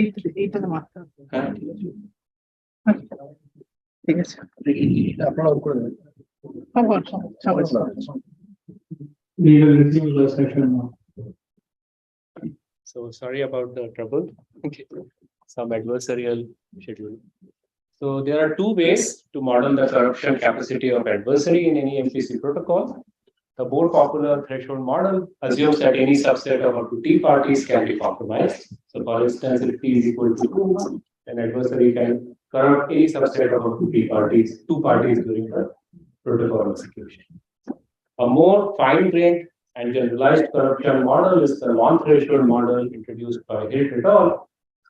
এইটা তো মাত্র হ্যাঁ ঠিক আছে ঠিক আছে আপনারা করে দেবেন So sorry about the trouble. Okay. Some adversarial schedule. So there are two ways to model the corruption capacity of adversary in any MPC protocol. The more popular threshold model assumes that any subset of up to T parties can be compromised. So for instance, if T is equal to 2, an adversary can corrupt any subset of up to two parties during the protocol execution. A more fine-grained and generalized corruption model is the non-threshold model introduced by Hilt et al.,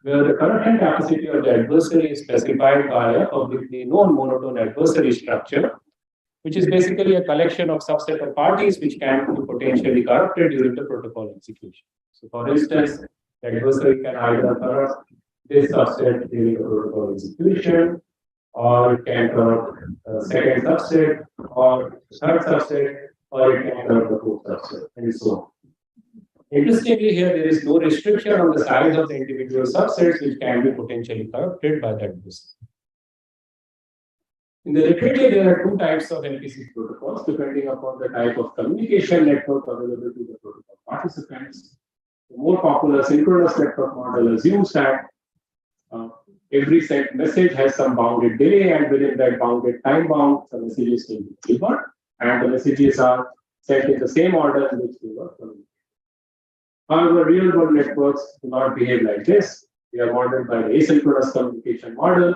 where the corruption capacity of the adversary is specified by a publicly known monotone adversary structure, which is basically a collection of subset of parties which can be potentially corrupted during the protocol execution. So for instance, the adversary can either corrupt this subset during the protocol execution, or it can corrupt a second subset, or third subset, or it can corrupt the fourth subset, and so on. Interestingly, here there is no restriction on the size of the individual subsets which can be potentially corrupted by the adversary. In the literature, there are two types of MPC protocols depending upon the type of communication network available to the protocol participants. The more popular synchronous network model assumes that every sent message has some bounded delay, and within that bounded time bound, the messages will be delivered, and the messages are sent in the same order in which they were communicated. However, real-world networks do not behave like this. They are modeled by the asynchronous communication model,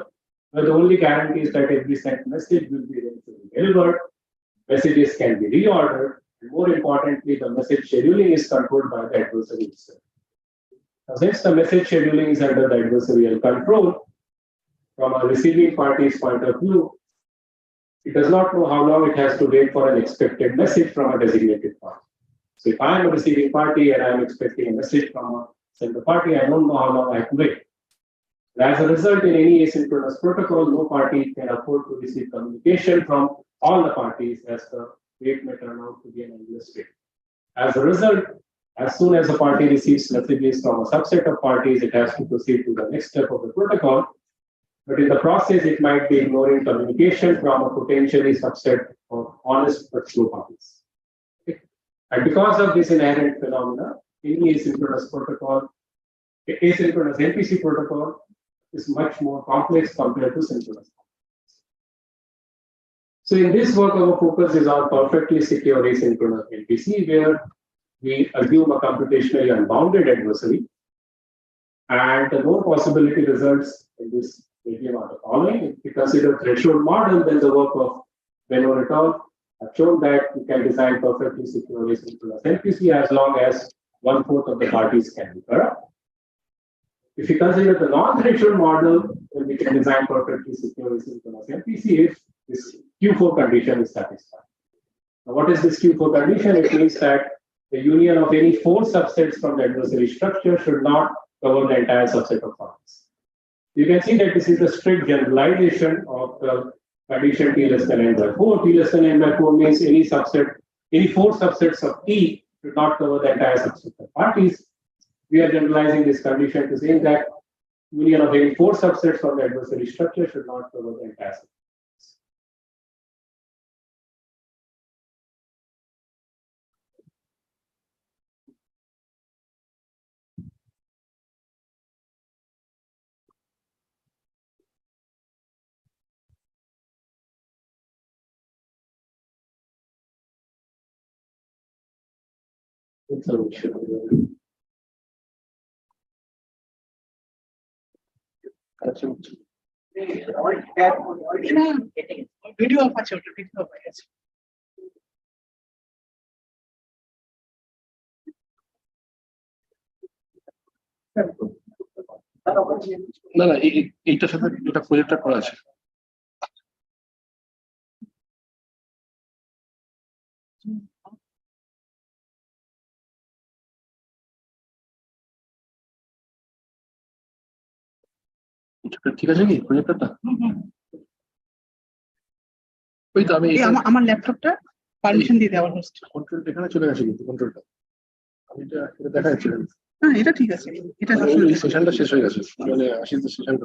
where the only guarantee is that every sent message will be eventually delivered, messages can be reordered, and more importantly, the message scheduling is controlled by the adversary itself. Now, since the message scheduling is under the adversarial control, from a receiving party's point of view, it does not know how long it has to wait for an expected message from a designated party. So if I am a receiving party and I am expecting a message from a sender party, I don't know how long I have to wait. As a result, in any asynchronous protocol, no party can afford to receive communication from all the parties, as the wait may turn out to be an endless wait. As a result, as soon as a party receives messages from a subset of parties, it has to proceed to the next step of the protocol. But in the process, it might be ignoring communication from a potentially subset of honest but slow parties. Okay. And because of this inherent phenomena, any asynchronous MPC protocol is much more complex compared to synchronous. So in this work, our focus is on perfectly secure asynchronous MPC, where we assume a computationally unbounded adversary, and the known possibility results in this regime are the following. If we consider threshold model, then the work of Benor et al. Have shown that we can design perfectly secure asynchronous MPC as long as 1/4 of the parties can be corrupt. If we consider the non-threshold model, then we can design perfectly secure asynchronous MPC if this Q4 condition is satisfied. Now, what is this Q4 condition? It means that the union of any 4 subsets from the adversary structure should not cover the entire subset of parties. You can see that this is a strict generalization of the condition T less than n by 4. T less than n by 4 means any 4 subsets of T should not cover the entire subset of parties. We are generalizing this condition to saying that union of any 4 subsets from the adversary structure should not cover the entire subset. Video of আছে, ওটা video of আছে। না না, এইটার সাথে এটা প্রজেক্টটা করা আছে। ঠিক আছে কি প্রজেক্টরটা? ওই তো আমি আমার ল্যাপটপটা পারমিশন দিয়ে দেওয়ার হোস্ট কন্ট্রোলটা এখানে চলে গেছে, কিন্তু কন্ট্রোলটা আমি এটা দেখা যাচ্ছে। না এটা ঠিক আছে, এটা আসলে এই সেশনটা শেষ হয়ে গেছে, মানে আশির সেশনটা।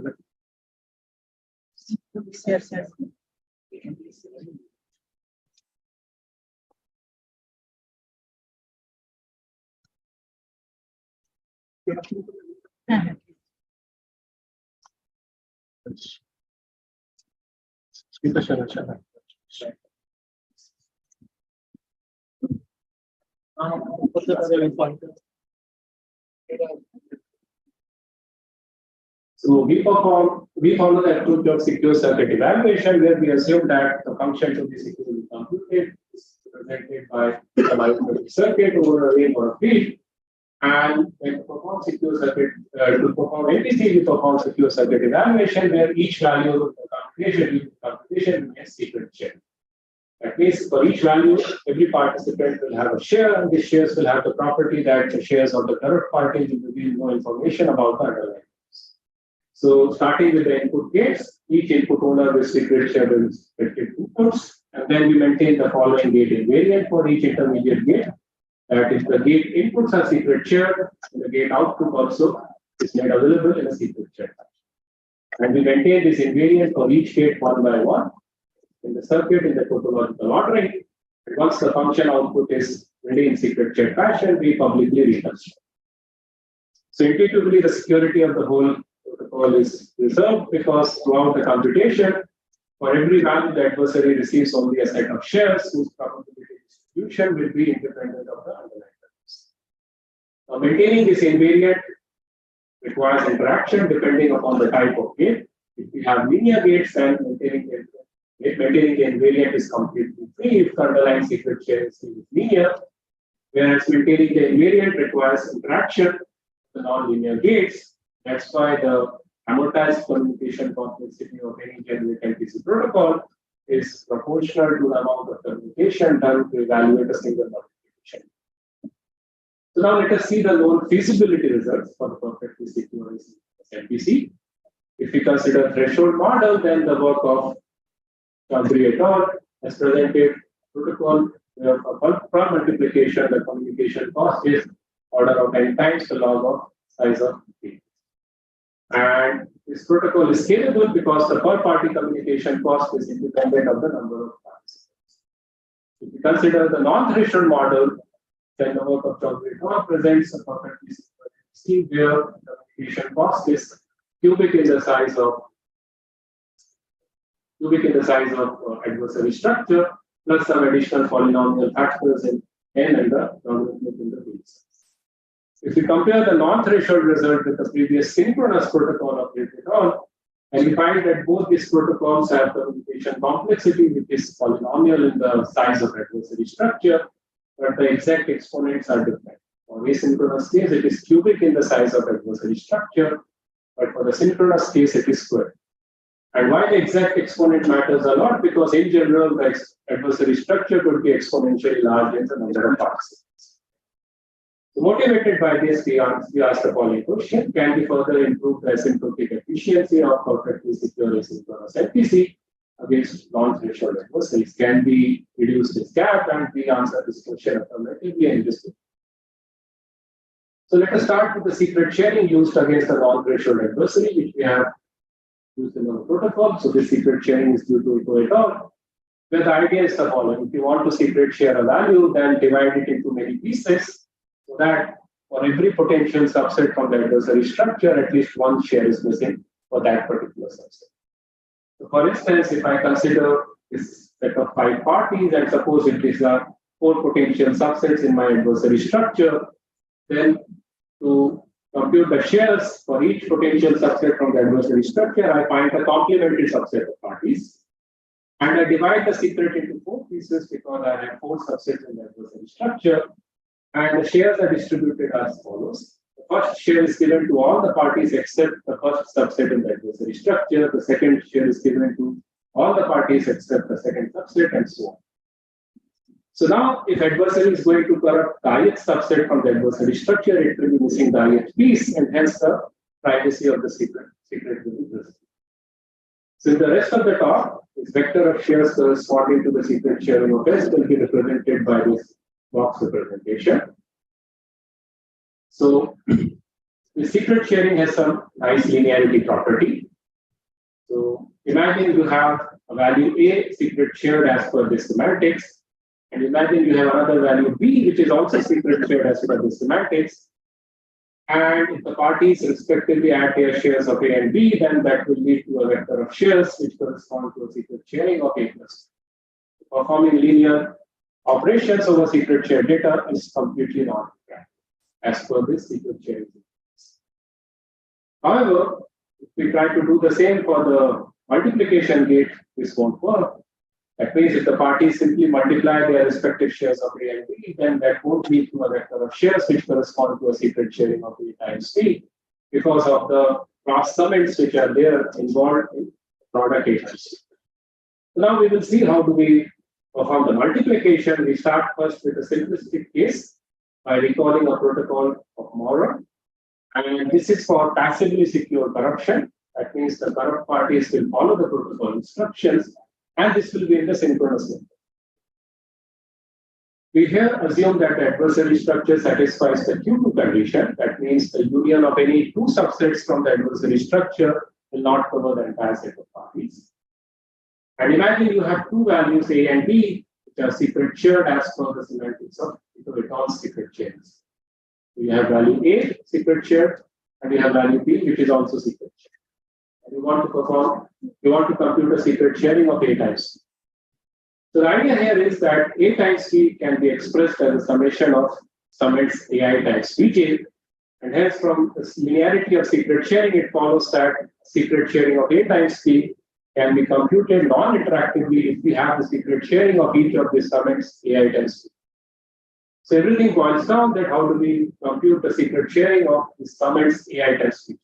Yes, yes. হ্যাঁ, হ্যাঁ। স্ক্রিনটা শেয়ার হচ্ছে না। So we follow the approach of secure circuit evaluation, where we assume that the function to be securely computed is represented by the arithmetic circuit over a ring or a field. And when to perform secure circuit, to perform NPC, we perform secure circuit evaluation, where each value of the computation remains secret shared. That means for each value, every participant will have a share, and these shares will have the property that the shares of the third party will reveal no information about the underlying. So starting with the input gates, each input owner will secret share the respective inputs, and then we maintain the following gate invariant for each intermediate gate. That is, the gate inputs are secret shared, and the gate output also is made available in a secret share. And we maintain this invariant for each gate one by one in the circuit in the topological ordering. And once the function output is ready in secret shared fashion, we publicly reconstruct. So intuitively, the security of the whole protocol is reserved because throughout the computation, for every value, the adversary receives only a set of shares whose probability distribution will be independent of the underlying values. Now, maintaining this invariant requires interaction depending upon the type of gate. If we have linear gates, then maintaining the invariant is completely free if the underlying secret share is linear, whereas maintaining the invariant requires interaction with the non-linear gates. That's why the amortized communication complexity of any generic NPC protocol is proportional to the amount of communication done to evaluate a single multiplication. So now let us see the known feasibility results for the perfectly secure NPC. If we consider threshold model, then the work of Chaudhary et al. Has presented protocol where for multiplication, the communication cost is order of n times the log of size of p. And this protocol is scalable because the per party communication cost is independent of the number of participants. If we consider the non-threshold model, then the work of Chaudhary et al. Presents a perfectly scheme where the communication cost is cubic in the size of adversary structure plus some additional polynomial factors in n and the logarithm in the base. If we compare the non-threshold result with the previous synchronous protocol of et al., and we find that both these protocols have communication complexity, which is polynomial in the size of adversary structure, but the exact exponents are different. For asynchronous case, it is cubic in the size of adversary structure, but for the synchronous case, it is square. And why the exact exponent matters a lot? Because in general, the adversary structure could be exponentially large in the number of participants. So motivated by this, we ask the following question: can we further improve the asymptotic efficiency of perfectly secure asynchronous NPC against non-threshold adversaries? Can we reduce this gap? And we answer this question affirmatively in this way. So let us start with the secret sharing used against the non-threshold adversary, which we have used in our protocol. So this secret sharing is due to et al. Where the idea is the following: if you want to secret share a value, then divide it into many pieces, so that for every potential subset from the adversary structure, at least one share is missing for that particular subset. So for instance, if I consider this set of 5 parties, and suppose if these are 4 potential subsets in my adversary structure, then to compute the shares for each potential subset from the adversary structure, I find a complementary subset of parties. And I divide the secret into 4 pieces because I have 4 subsets in the adversary structure. And the shares are distributed as follows. The first share is given to all the parties except the first subset in the adversary structure. The second share is given to all the parties except the second subset, and so on. So now, if adversary is going to corrupt the ith subset from the adversary structure, it will be missing the ith piece, and hence the privacy of the secret will be present. So in the rest of the talk, this vector of shares corresponding to the secret sharing of S will be represented by this box representation. So the secret sharing has some nice linearity property. So imagine you have a value A secret shared as per this semantics, and imagine you have another value B which is also secret shared as per this semantics. And if the parties respectively add their shares of A and B, then that will lead to a vector of shares which correspond to a secret sharing of A plus. Performing linear operations over secret shared data is completely not as per this secret sharing. However, if we try to do the same for the multiplication gate, this won't work. That means if the parties simply multiply their respective shares of A and B, then that won't lead to a vector of shares which correspond to a secret sharing of A times B because of the cross summits which are there involved in product A times B. So now we will see how do we perform the multiplication. We start first with a simplistic case by recalling a protocol of Maurer. And this is for passively secure corruption. That means the corrupt parties will follow the protocol instructions, and this will be in the synchronous mode. We here assume that the adversary structure satisfies the Q2 condition. That means the union of any two subsets from the adversary structure will not cover the entire set of parties. And imagine you have two values A and B, which are secret shared as per the semantics of Indocrypt secret shares. We have value A, secret shared, and we have value B, which is also secret shared. And you want to compute a secret sharing of A times B. So the idea here is that A times B can be expressed as a summation of summits AI times Bj. And hence from the linearity of secret sharing, it follows that secret sharing of A times B can be computed non-interactively if we have the secret sharing of each of the summits AI times B. So everything boils down that how do we compute the secret sharing of the summits AI times B.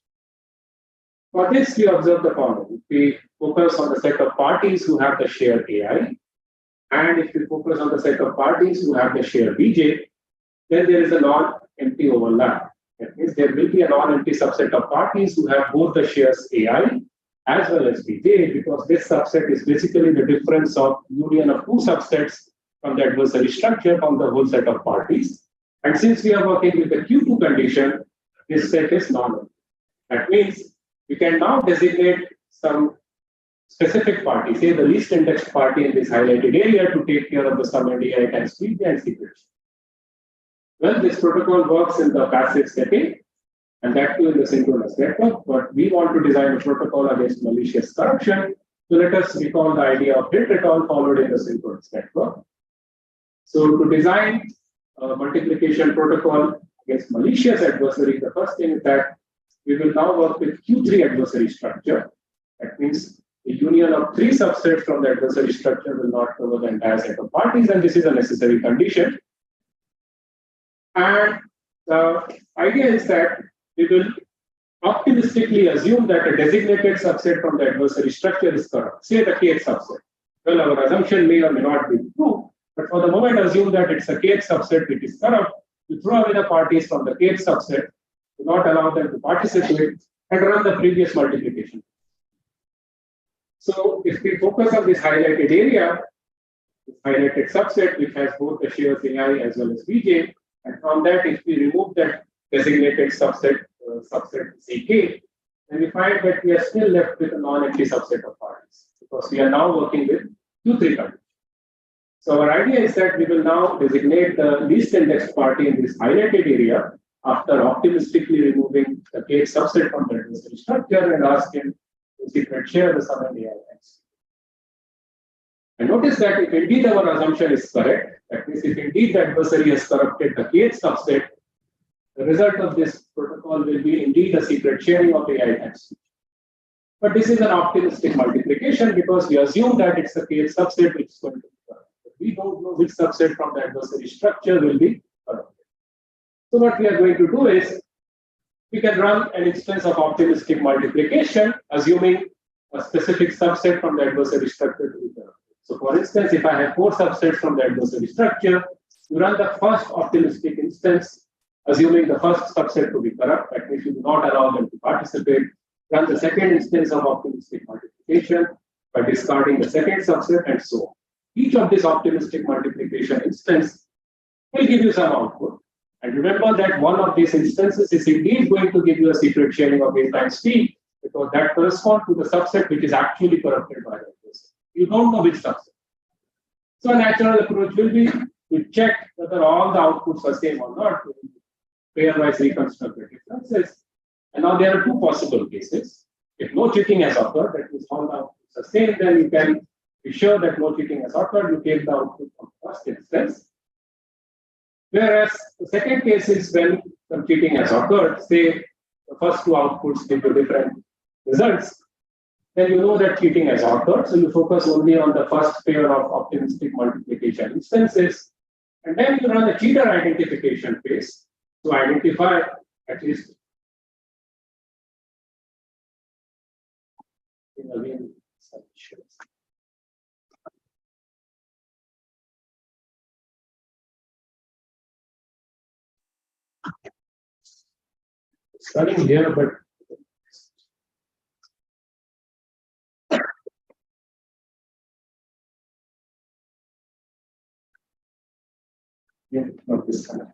For this, we observe the following. We focus on the set of parties who have the share AI. And if we focus on the set of parties who have the share Bj, then there is a non-empty overlap. That means there will be a non-empty subset of parties who have both the shares AI as well as Bj, because this subset is basically the difference of union of two subsets from the adversary structure from the whole set of parties. And since we are working with the Q2 condition, this set is non-empty. That means we can now designate some specific party, say the least indexed party in this highlighted area, to take care of the summand AI times Bj and secret. Well, this protocol works in the passive setting, and that too in the synchronous network, but we want to design a protocol against malicious corruption. So let us recall the idea of hit return followed in the synchronous network. So to design a multiplication protocol against malicious adversary, the first thing is that we will now work with Q3 adversary structure. That means the union of three subsets from the adversary structure will not cover the entire set of parties, and this is a necessary condition. And the idea is that we will optimistically assume that a designated subset from the adversary structure is corrupt, say the kth subset. Well, our assumption may or may not be true, but for the moment, assume that it's a kth subset which is corrupt. We throw away the parties from the kth subset, do not allow them to participate, and run the previous multiplication. So if we focus on this highlighted area, this highlighted subset, which has both the shares AI as well as Bj, and from that, if we remove that designated subset Ck, then we find that we are still left with a non-empty subset of parties, because we are now working with Q3 condition. So our idea is that we will now designate the least indexed party in this highlighted area after optimistically removing the kth subset from the adversary structure and ask him to secret share the sum and AI times. And notice that if indeed our assumption is correct, that means if indeed the adversary has corrupted the kth subset, the result of this protocol will be indeed a secret sharing of AI times. But this is an optimistic multiplication because we assume that it's a kth subset which is going to be corrupted. We don't know which subset from the adversary structure will be corrupted. So what we are going to do is, we can run an instance of optimistic multiplication, assuming a specific subset from the adversary structure to be corrupted. So for instance, if I have 4 subsets from the adversary structure, you run the first optimistic instance, assuming the first subset to be corrupt, that means you do not allow them to participate. Run the second instance of optimistic multiplication by discarding the second subset and so on. Each of these optimistic multiplication instance will give you some output. And remember that one of these instances is indeed going to give you a secret sharing of A times P, because that corresponds to the subset which is actually corrupted by that person. You don't know which subset. So a natural approach will be to check whether all the outputs are same or not, pairwise reconstruct the differences. And now there are two possible cases. If no cheating has occurred, that means all the outputs are same, then you can be sure that no cheating has occurred, you take the output from the first instance. Whereas the second case is when some cheating has occurred, say the first two outputs give you different results, then you know that cheating has occurred, so you focus only on the first pair of optimistic multiplication instances, and then you run the cheater identification phase to identify at least again some issues. Starting here, but yeah, not this time.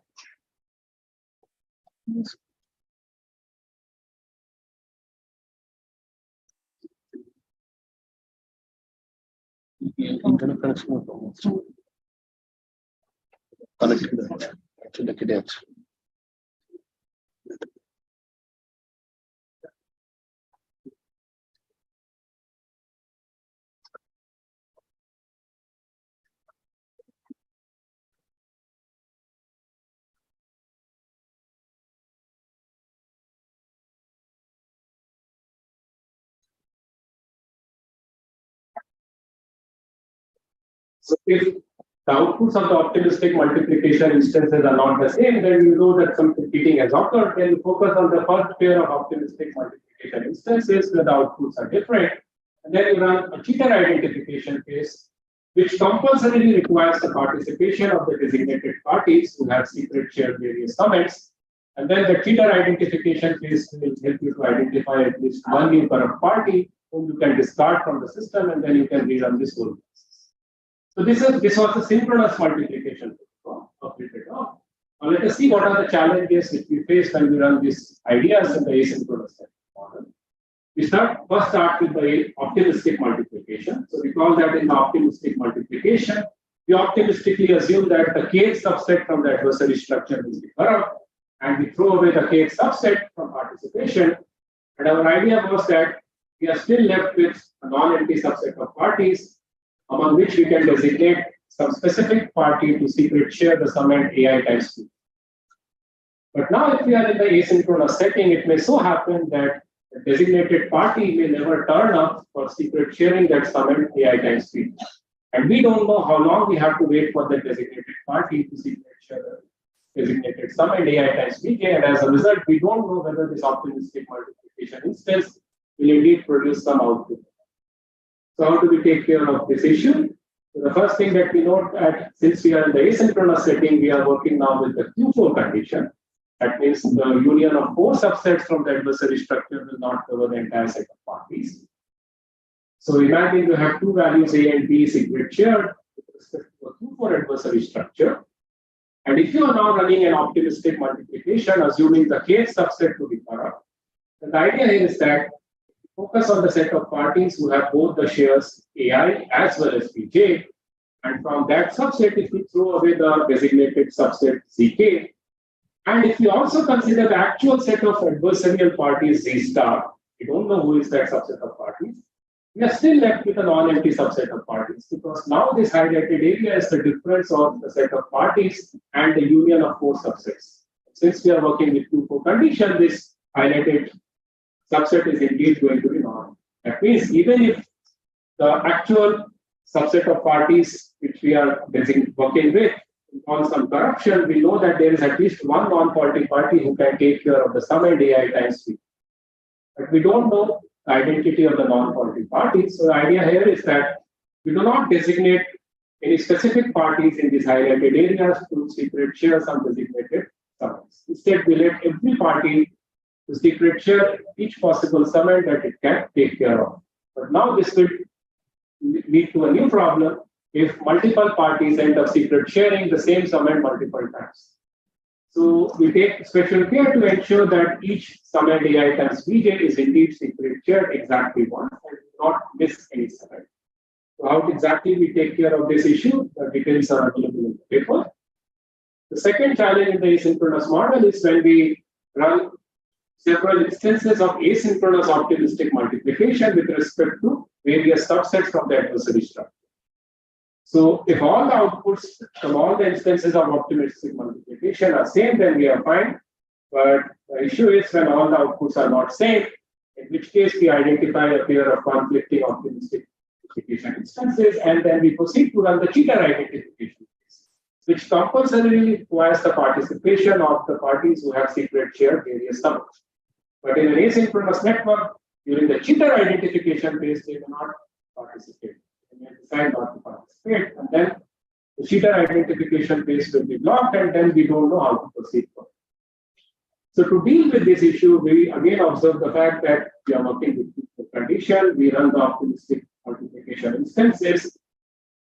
Internet connection was almost connected. Actually, cadets. So if the outputs of the optimistic multiplication instances are not the same, then you know that some cheating has occurred. Then you focus on the first pair of optimistic multiplication instances where the outputs are different. And then you run a cheater identification phase, which compulsorily requires the participation of the designated parties who have secret shared various comments. And then the cheater identification phase will help you to identify at least one new corrupt party whom you can discard from the system, and then you can rerun this whole process. So this was the synchronous multiplication completed. Now let us see what are the challenges which we face when we run these ideas in the asynchronous model. We first start with the optimistic multiplication. So we call that in the optimistic multiplication. We optimistically assume that the kth subset from the adversary structure will be corrupt, and we throw away the kth subset from participation. And our idea was that we are still left with a non-empty subset of parties, among which we can designate some specific party to secret share the summand AI times 2. But now if we are in the asynchronous setting, it may so happen that the designated party may never turn up for secret sharing that summand AI times 3. And we don't know how long we have to wait for the designated party to secret share the designated summand AI times 3, and as a result, we don't know whether this optimistic multiplication instance will indeed produce some output. So how do we take care of this issue? So the first thing that we note that since we are in the asynchronous setting, we are working now with the Q4 condition. That means the union of 4 subsets from the adversary structure will not cover the entire set of parties. So imagine you have 2 values A and B secret shared with respect to a Q4 adversary structure. And if you are now running an optimistic multiplication, assuming the kth subset to be corrupt, then the idea here is that focus on the set of parties who have both the shares AI as well as Pj, and from that subset, if we throw away the designated subset Zk, and if we also consider the actual set of adversarial parties Z star, we don't know who is that subset of parties, we are still left with a non-empty subset of parties, because now this highlighted area is the difference of the set of parties and the union of 4 subsets. Since we are working with Q4 condition, this highlighted subset is indeed going to be normal. That means even if the actual subset of parties which we are working with involves some corruption, we know that there is at least one non-faulty party who can take care of the summand AI times 3. But we don't know the identity of the non-faulty parties. So the idea here is that we do not designate any specific parties in these highlighted areas to secret share some designated summands. Instead, we let every party to secret share each possible summand that it can take care of. But now this will lead to a new problem if multiple parties end up secret sharing the same summand multiple times. So we take special care to ensure that each summand AI times Vj is indeed secret shared exactly once and not miss any summand. So how exactly we take care of this issue? The details are available in the paper. The second challenge in the asynchronous model is when we run several instances of asynchronous optimistic multiplication with respect to various subsets from the adversary structure. So if all the outputs from all the instances of optimistic multiplication are same, then we are fine. But the issue is when all the outputs are not same, in which case we identify a pair of conflicting optimistic multiplication instances, and then we proceed to run the cheater identification, which compulsorily requires the participation of the parties who have secret shared various numbers. But in an asynchronous network, during the cheater identification phase, they do not participate. They may decide not to participate, and then the cheater identification phase will be blocked, and then we don't know how to proceed further. So to deal with this issue, we again observe the fact that we are working with the condition, we run the optimistic multiplication instances,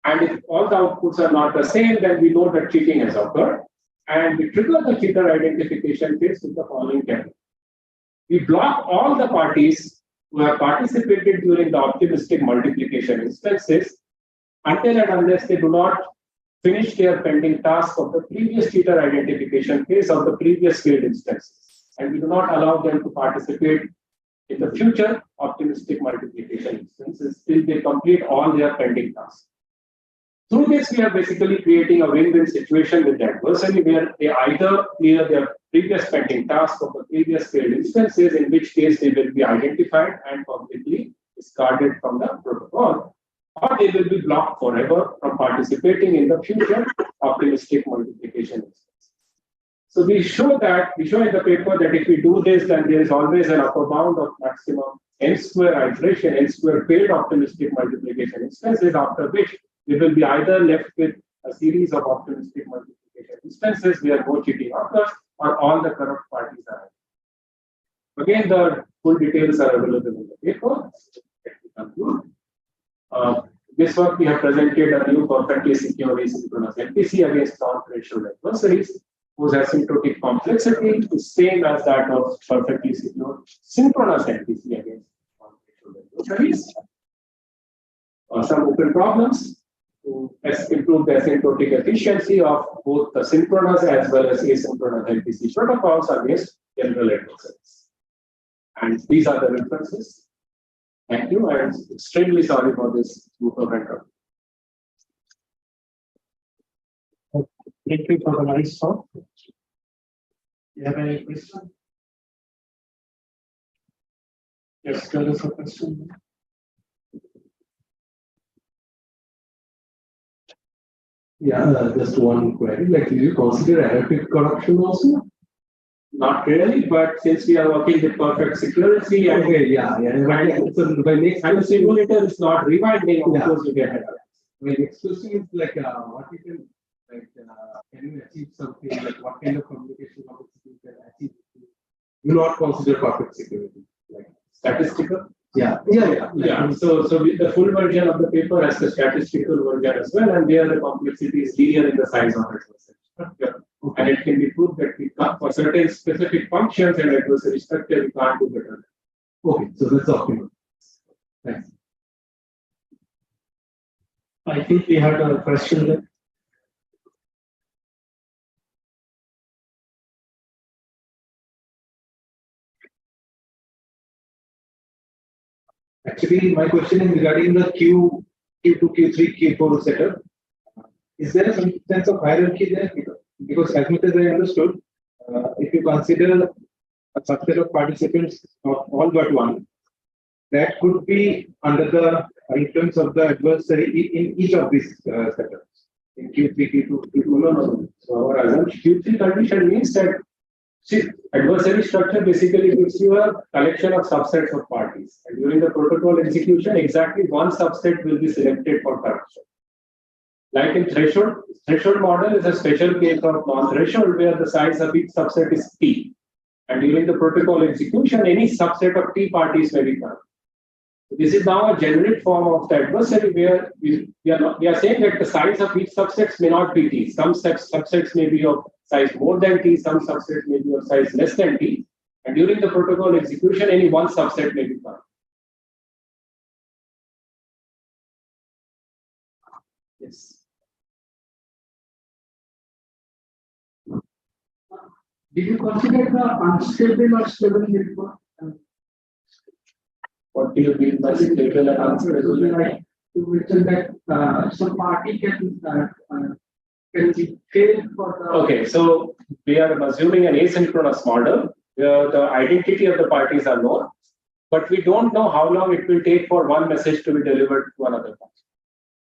and if all the outputs are not the same, then we know that cheating has occurred, and we trigger the cheater identification phase with the following technique. We block all the parties who have participated during the optimistic multiplication instances until and unless they do not finish their pending task of the previous cheater identification phase of the previous failed instances. And we do not allow them to participate in the future optimistic multiplication instances till they complete all their pending tasks. Through this, we are basically creating a win-win situation with the adversary where they either clear their previous pending task of the previous failed instances, in which case they will be identified and publicly discarded from the protocol, or they will be blocked forever from participating in the future optimistic multiplication instances. So we show in the paper that if we do this, then there is always an upper bound of maximum n-square iteration, n-square failed optimistic multiplication instances, after which we will be either left with a series of optimistic multiplication instances where no cheating occurs, or all the corrupt parties are. Again, the full details are available in the paper. Let me conclude. This work we have presented a new perfectly secure asynchronous NPC against non-threshold adversaries whose asymptotic complexity is same as that of perfectly secure synchronous NPC against non-threshold adversaries. Some open problems to improve the asymptotic efficiency of both the synchronous as well as asynchronous NPC protocols against general adversaries. And these are the references. Thank you. I'm extremely sorry for this group of interruption. Thank you for the nice talk. Do you have any question? Yes, there is a question. Yeah, just one query. Like, do you consider adaptive corruption also? Not really, but since we are working with perfect security, and So by next and the simulator is not rewinding, of course you get it. next question is like, what you can like, can you achieve something? Like, what kind of communication complexity you can achieve? Do not consider perfect security, like Statistical. yeah. So the full version of the paper has the statistical version as well, and there the complexity is linear in the size of adversary structure. Okay. And it can be proved that we can't, for certain specific functions and adversary structure, we can't do better. Okay, so that's optimal. Thanks. I think we had a question there. Actually, my question is regarding the Q2, Q3, Q4 setup. Is there some sense of hierarchy there? Because as much as I understood, if you consider a subset of participants of all but one, that could be under the influence of the adversary in each of these setups. In Q3, Q2, Q2. No. So our assumption Q3 condition means that adversary structure basically gives you a collection of subsets of parties. And during the protocol execution, exactly one subset will be selected for corruption. Like in threshold model is a special case of non-threshold where the size of each subset is T. And during the protocol execution, any subset of T parties may be corrupt. So this is now a generic form of the adversary where we are saying that the size of each subsets may not be T. Some subsets may be of size more than T, some subset may be of size less than T, and during the protocol execution, any one subset may be found. Yes. Did you consider the unstable or stable network? What do you mean by stable and unstable? Like you mentioned that some party can be failed for the. Okay, so we are assuming an asynchronous model where the identity of the parties are known, but we don't know how long it will take for one message to be delivered to another party.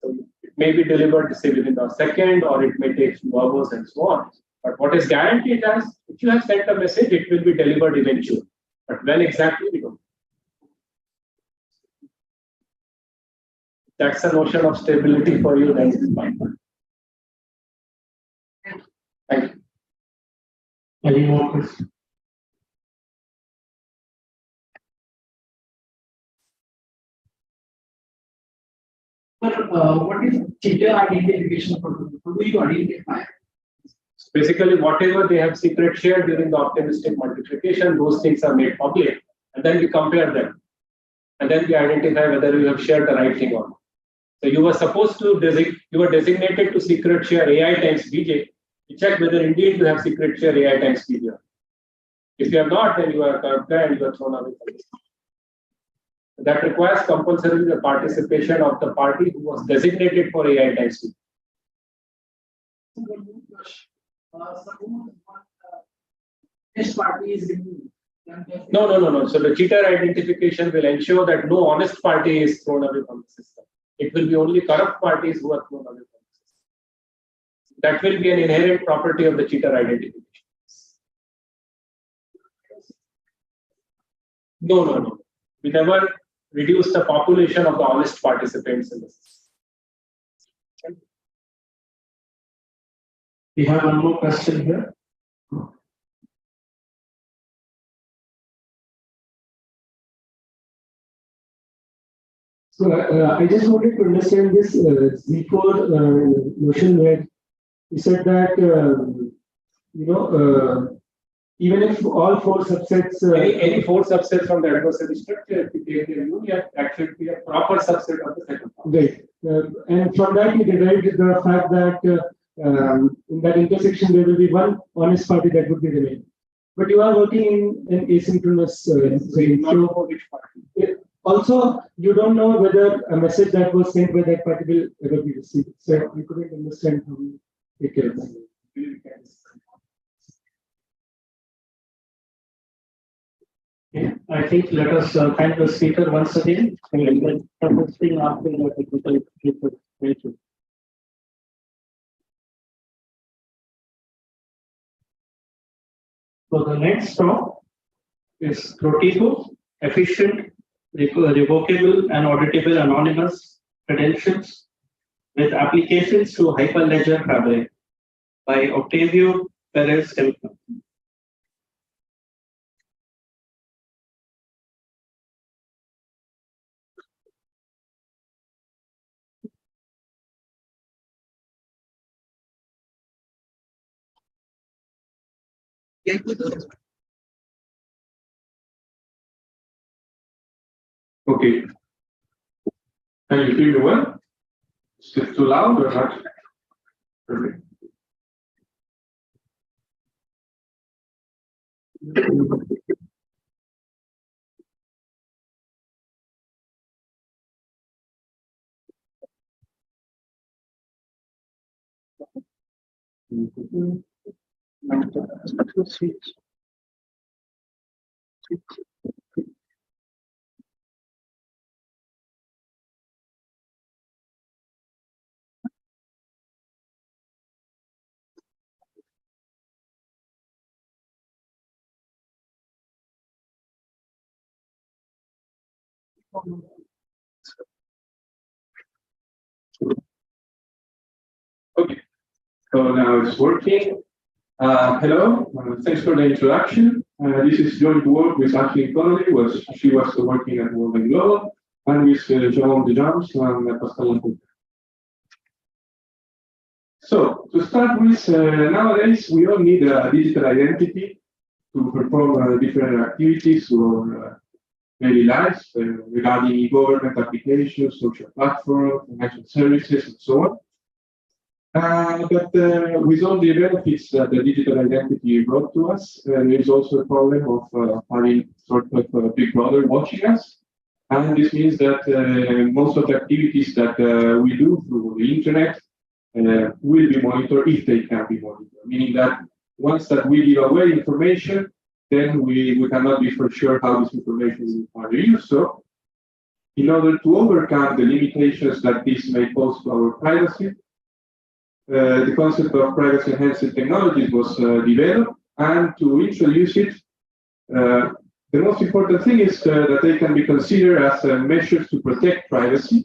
So it may be delivered, say, within a second, or it may take few hours and so on. But what is guaranteed is, if you have sent a message, it will be delivered eventually. But when exactly, we don't know. That's the notion of stability for you, that is fine. Thank you. Any more questions? What is cheater identification protocol? How do you identify? Basically, whatever they have secret shared during the optimistic multiplication, those things are made public, and then we compare them, and then we identify whether you have shared the right thing or not. So you were supposed to you were designated to secret share AI times Bj. You check whether indeed you have secret share AI times Bj. If you have not, then you are corrupt and you are thrown away from this. That requires compulsorily the participation of the party who was designated for AI times Bj. Suppose this party is removed. No. So the cheater identification will ensure that no honest party is thrown away from the system. It will be only corrupt parties who are thrown away from the system. That will be an inherent property of the cheater identification. No. We never reduce the population of the honest participants in the system. We have one more question here. So I just wanted to understand this Z4 notion where you said that even if all four subsets any four subsets from the adversary structure, if you take their union, that should be a proper subset of the second part. right, and from that you derived the fact that in that intersection there will be one honest party that would be remaining. But you are working in an asynchronous range. Not know which party. Also, you don't know whether a message that was sent by that party will ever be received. So you couldn't understand how you take care of that. Okay. I think let us thank the speaker once again. And then thing after the technical people. Thank you. So the next talk is Protigo, efficient, revocable, and auditable anonymous credentials with applications to Hyperledger Fabric by Octavio Perez Kempner. Okay. Can you hear me well? Is it too loud or not? Perfect. Okay, so now it's working. Hello, thanks for the introduction. This is joint work with Ashley Connolly, she was working at World Global, and with Jerome Dejams and Pascal Lampout. So to start with, nowadays we all need a digital identity to perform different activities or daily lives regarding e-government applications, social platforms, financial services, and so on. But with all the benefits that the digital identity brought to us, there is also a problem of having sort of a big brother watching us. And this means that most of the activities that we do through the internet will be monitored if they can be monitored, meaning that once that we give away information, then we cannot be for sure how this information will be used. So in order to overcome the limitations that this may pose to our privacy, the concept of privacy enhancing technologies was developed, and to introduce it, the most important thing is that they can be considered as measures to protect privacy.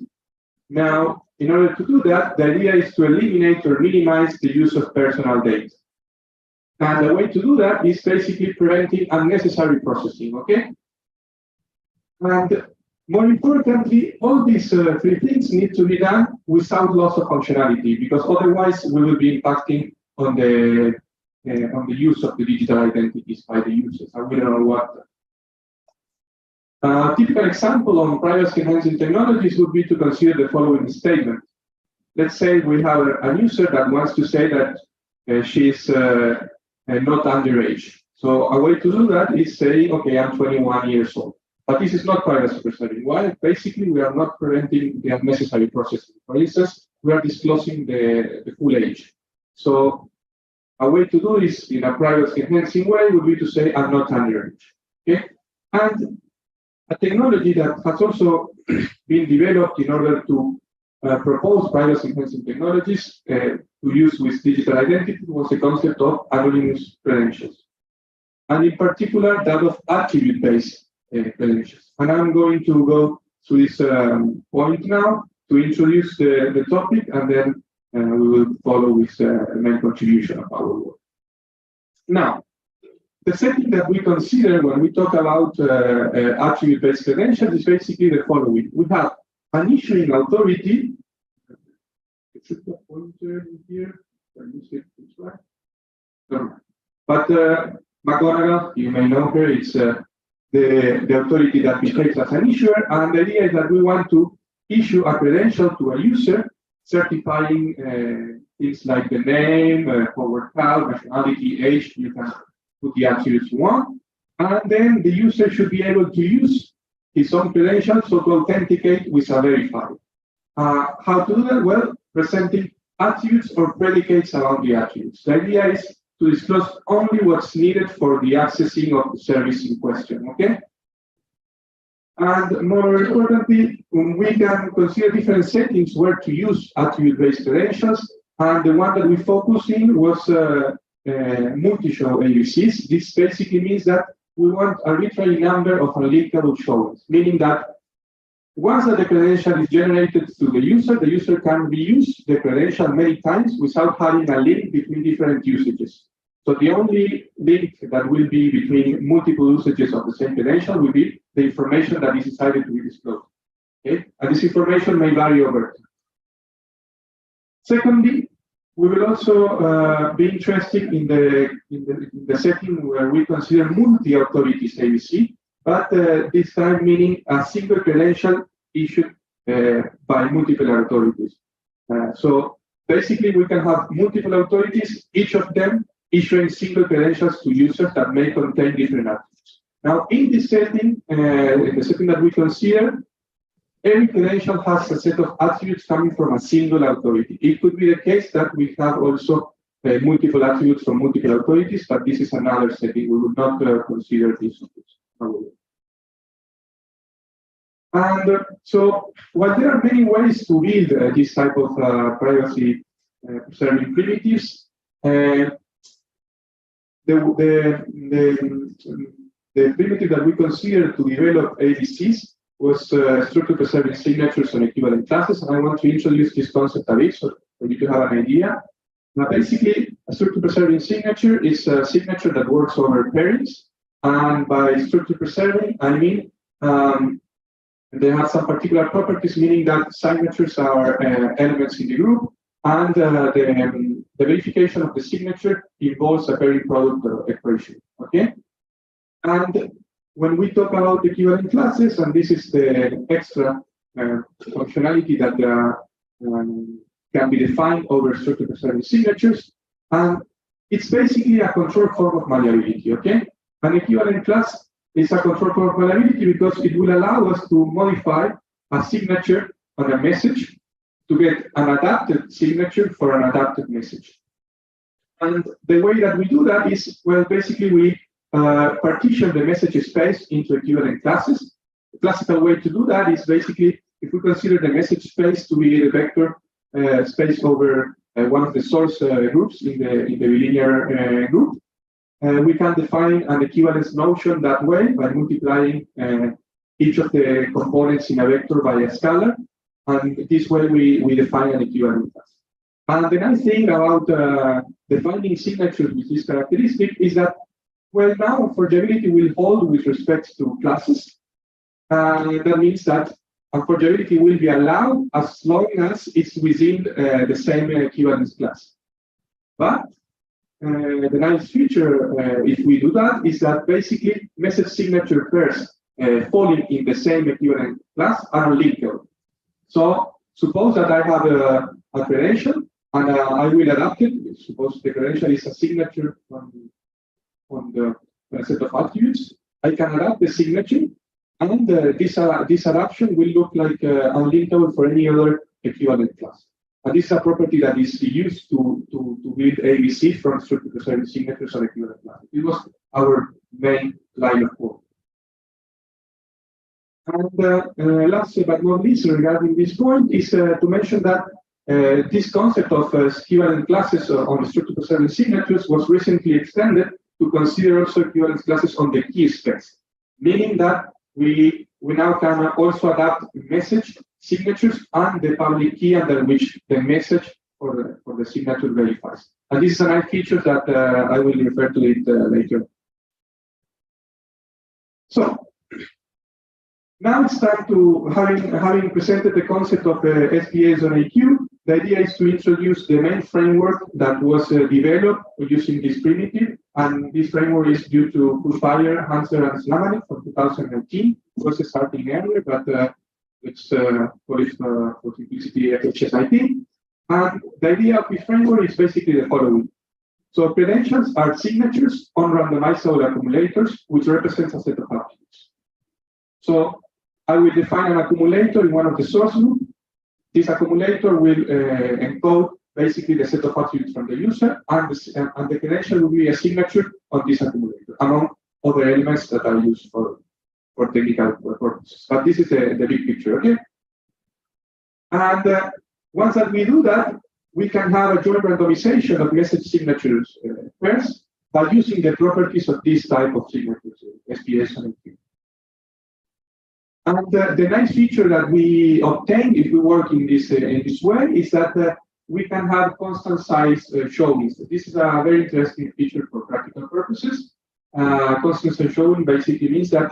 Now, in order to do that, the idea is to eliminate or minimize the use of personal data. And the way to do that is basically preventing unnecessary processing, okay? And more importantly, all these three things need to be done without loss of functionality, because otherwise we will be impacting on the use of the digital identities by the users, and we don't know what. A typical example on privacy enhancing technologies would be to consider the following statement. Let's say we have a user that wants to say that she's not underage. So a way to do that is saying, okay, I'm 21 years old. But this is not privacy preserving. Why? Basically, we are not preventing the unnecessary processing. For instance, we are disclosing the full age. So a way to do this in a privacy enhancing way would be to say, I'm not underage. Okay? And a technology that has also been developed in order to propose privacy enhancing technologies to use with digital identity was the concept of anonymous credentials. And in particular, that of attribute-based credentials. And I'm going to go to this point now to introduce the topic, and then we will follow with the main contribution of our work. Now, the setting that we consider when we talk about attribute-based credentials is basically the following. We have an issuing authority. It should be a pointer in here. But McGonagall, you may know her, it's the authority that behaves as an issuer, and the idea is that we want to issue a credential to a user certifying things like the name, forward path, nationality, age. You can put the attributes you want, and then the user should be able to use his own credentials so to authenticate with a verifier. How to do that? Well, presenting attributes or predicates around the attributes. The idea is to disclose only what's needed for the accessing of the service in question, okay? And more importantly, we can consider different settings where to use attribute-based credentials, and the one that we focused in was multi-show ABCs. This basically means that we want an arbitrary number of unlinkable shows, meaning that once that the credential is generated to the user can reuse the credential many times without having a link between different usages. So the only link that will be between multiple usages of the same credential will be the information that is decided to be disclosed. Okay? And this information may vary over time. Secondly, we will also be interested in the setting where we consider multi-authorities ABC, but this time meaning a single credential issued by multiple authorities. So basically, we can have multiple authorities, each of them issuing single credentials to users that may contain different attributes. Now, in this setting, in the setting that we consider, every credential has a set of attributes coming from a single authority. It could be the case that we have also multiple attributes from multiple authorities, but this is another setting. We would not consider this. And so, while there are many ways to build this type of privacy preserving primitives, the primitive that we consider to develop ABCs was structure preserving signatures on equivalent classes, and I want to introduce this concept a bit so for you to have an idea. Now, basically, a structure preserving signature is a signature that works over pairings, and by structure preserving, I mean they have some particular properties, meaning that signatures are elements in the group, and the the verification of the signature involves a pairing product equation. Okay, and when we talk about equivalent classes, and this is the extra functionality that can be defined over structure preserving signatures, and it's basically a control form of malleability. Okay, an equivalent class is a control form of malleability because it will allow us to modify a signature on a message to get an adapted signature for an adapted message. And the way that we do that is, well, basically we partition the message space into equivalent classes. The classical way to do that is basically, if we consider the message space to be the vector space over one of the source groups in the bilinear group, we can define an equivalence notion that way by multiplying each of the components in a vector by a scalar. And this way we define an equivalent class. And the nice thing about defining signatures with this characteristic is that, well, now forgeability will hold with respect to classes. That means that forgeability will be allowed as long as it's within the same equivalence class. But the nice feature, if we do that, is that basically message signature pairs falling in the same equivalent class are unlinkable. So suppose that I have a credential and I will adapt it. Suppose the credential is a signature on the set of attributes. I can adapt the signature, and this adaptation will look like unlinkable for any other equivalent class. And this is a property that is used to build ABC from structure preserving signatures on equivalent classes. It was our main line of work. And last but not least, regarding this point, is to mention that this concept of equivalent classes on the structure preserving signatures was recently extended to consider also equivalent classes on the key space, meaning that we now can also adapt message signatures and the public key under which the message for the signature verifies. And this is a nice feature that I will refer to it later. So now it's time to, having presented the concept of SPAs on AQ, the idea is to introduce the main framework that was developed using this primitive. And this framework is due to Pushfire, Hanser, and Slamanik from 2019. It was starting earlier, but let's call it for simplicity HSIT. And the idea of this framework is basically the following. So credentials are signatures on randomizable accumulators, which represents a set of attributes. So I will define an accumulator in one of the source group. This accumulator will encode basically the set of attributes from the user, and the credential will be a signature on this accumulator, among other elements that are used for technical purposes. But this is the big picture, okay? And once that we do that, we can have a joint randomization of message signatures pairs by using the properties of this type of signatures, SPS and AQ. And the nice feature that we obtain if we work in this way is that we can have constant size showings. This is a very interesting feature for practical purposes. Constant size showing basically means that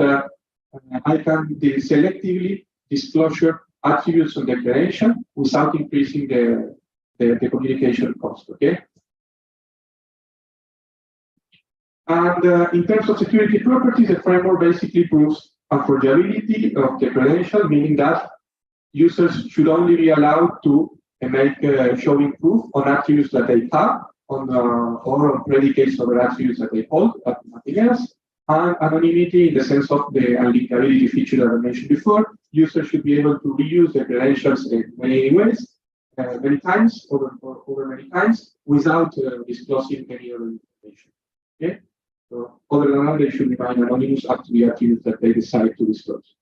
I can selectively disclosure attributes on the credential without increasing the communication cost. Okay. And in terms of security properties, the framework basically proves forgeability of the credential, meaning that users should only be allowed to make showing proof on attributes that they have or on predicates over attributes that they hold, but nothing else. And anonymity in the sense of the unlinkability feature that I mentioned before. Users should be able to reuse the credentials in many ways, many times, over many times, without disclosing any other information. Okay? So other than that, they should remain anonymous up to the attributes that they decide to disclose.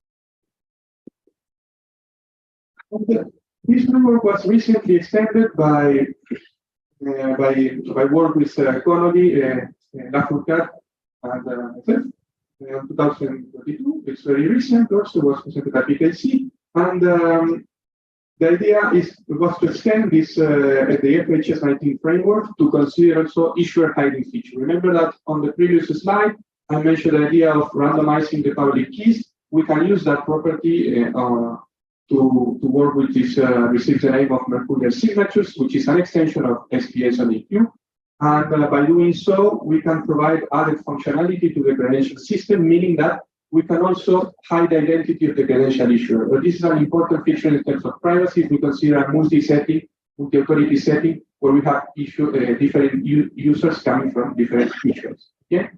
And this framework was recently extended by work with Connolly, Lafourcade, and myself in 2022. It's very recent. Also was presented at PKC, and the idea was to extend this the FHS 19 framework to consider also issuer hiding feature. Remember that on the previous slide, I mentioned the idea of randomizing the public keys. We can use that property to work with this, receives the name of Mercurial signatures, which is an extension of SPS on EQ. And by doing so, we can provide added functionality to the credential system, meaning that we can also hide the identity of the credential issuer. But this is an important feature in terms of privacy. If we consider a multi-authority setting, where we have different users coming from different issuers. Okay?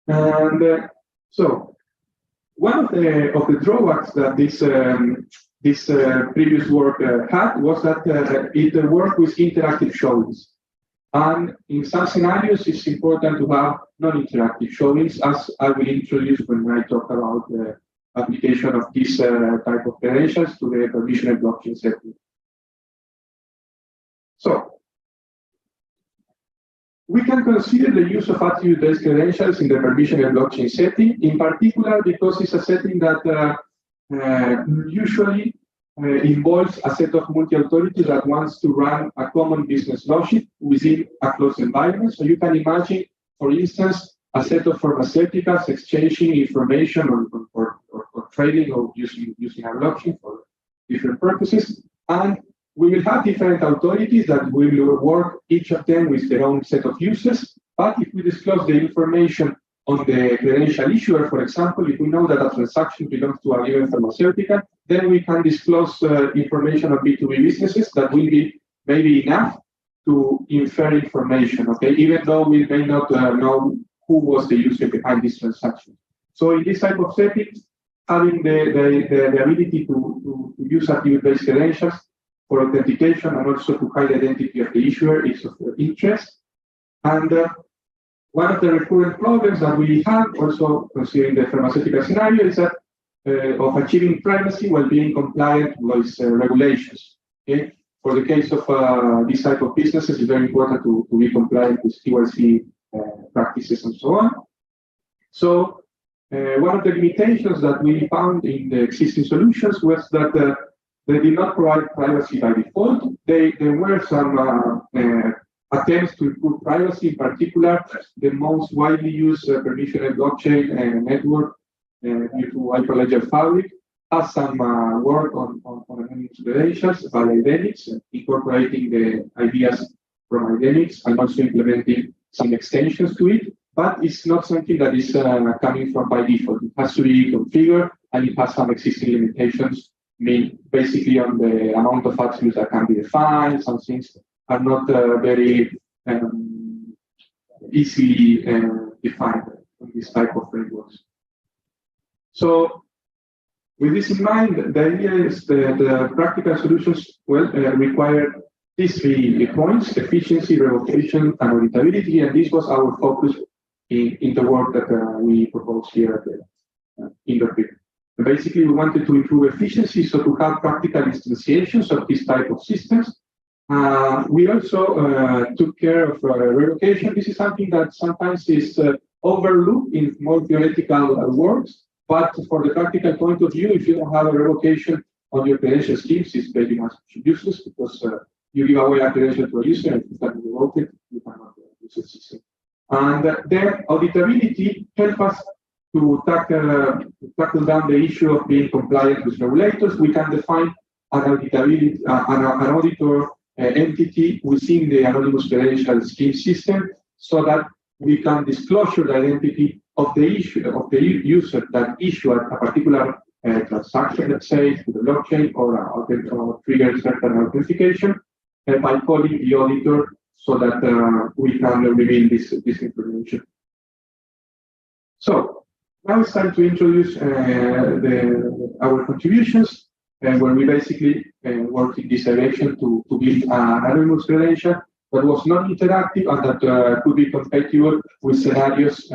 And so one of the drawbacks that this previous work had was that it worked with interactive showings. And in some scenarios, it's important to have non-interactive showings, as I will introduce when I talk about the application of this type of credentials to the permissioned blockchain setting. So, we can consider the use of attribute-based credentials in the permissioned blockchain setting, in particular because it's a setting that usually involves a set of multi-authorities that wants to run a common business logic within a closed environment. So you can imagine, for instance, a set of pharmaceuticals exchanging information or trading or using a blockchain for different purposes. And we will have different authorities that will work, each of them with their own set of users. But if we disclose the information on the credential issuer, for example, if we know that a transaction belongs to a given pharmaceutical, then we can disclose information on B2B businesses that will be maybe enough to infer information, okay, even though we may not know who was the user behind this transaction. So in this type of settings, having the ability to use attribute-based credentials for authentication and also to hide the identity of the issuer is of interest. And one of the recurrent problems that we have, also considering the pharmaceutical scenario, is that of achieving privacy while being compliant with regulations. Okay? For the case of this type of businesses, it's very important to be compliant with KYC practices and so on. So one of the limitations that we found in the existing solutions was that they did not provide privacy by default. There were some attempts to improve privacy, in particular, the most widely used permissioned blockchain network due to Hyperledger Fabric has some work on anonymous credentials by Identics, incorporating the ideas from Identics and also implementing some extensions to it. But it's not something that is coming from by default. It has to be configured, and it has some existing limitations, basically on the amount of attributes that can be defined. Some things are not very easily defined in this type of frameworks. So, with this in mind, the idea is that the practical solutions require these 3 points: efficiency, revocation, and auditability. And this was our focus in the work that we proposed here at the Indocrypt. Basically, we wanted to improve efficiency, so to have practical instantiations of this type of systems. We also took care of revocation. This is something that sometimes is overlooked in more theoretical works, but for the practical point of view, if you don't have a revocation on your credential schemes, it's very much useless, because you give away a credential to a user, and if you can revoke it, you cannot use the system. And then auditability helps us to tackle down the issue of being compliant with regulators. We can define an auditability, an auditor entity within the anonymous credential scheme system, so that we can disclose the identity of the user that issued a particular transaction, let's say, to the blockchain, or trigger certain authentication by calling the auditor, so that we can reveal this information. So now it's time to introduce our contributions, where we basically worked in this direction to build an anonymous credential that was non-interactive and that could be compatible with scenarios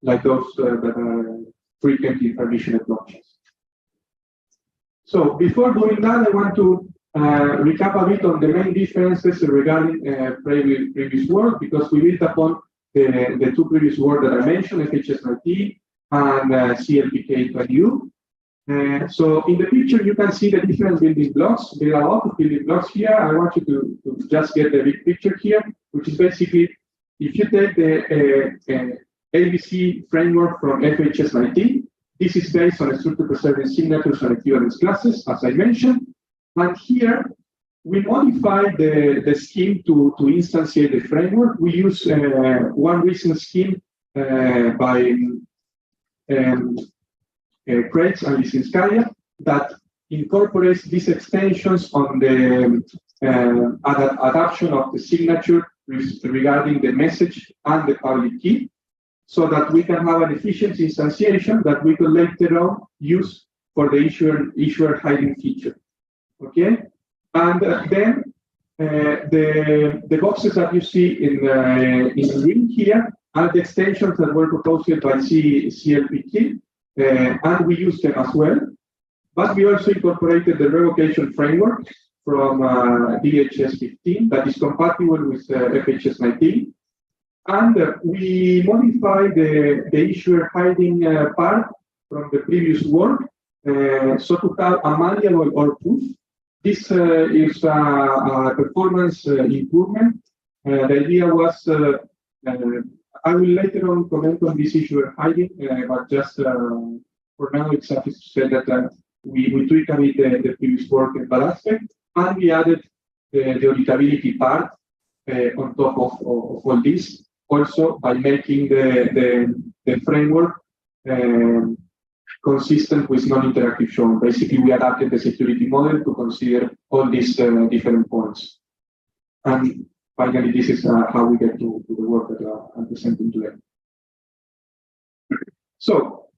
like those that are frequent in permissioned blockchains. So before doing that, I want to recap a bit on the main differences regarding previous work, because we built upon the 2 previous work that I mentioned, FHS-IT and CLPK-20U. So in the picture, you can see the different building blocks. There are a lot of building blocks here. I want you to just get the big picture here, which is basically, if you take the ABC framework from FHS-IT, This is based on a structure preserving signatures and equivalence classes, as I mentioned. And here, we modified the scheme to instantiate the framework. We use one recent scheme by Kretz and Lisinskaya that incorporates these extensions on the adaptation of the signature regarding the message and the public key, so that we can have an efficient instantiation that we can later on use for the issuer hiding feature. Okay, and then the boxes that you see in green here are the extensions that were proposed by CLPT, and we use them as well. But we also incorporated the revocation framework from DHS 15 that is compatible with FHS 19. And we modify the issuer hiding part from the previous work, so to have a manual or proof. This is a performance improvement. The idea was, I will later on comment on this issuer hiding, but just for now, it's sufficient to say that we tweaked a bit the previous work in that aspect, and we added the auditability part on top of all this. Also, by making the framework consistent with non-interactive showing. Basically, we adapted the security model to consider all these different points. And finally, this is how we get to the work that I'm presenting today. So,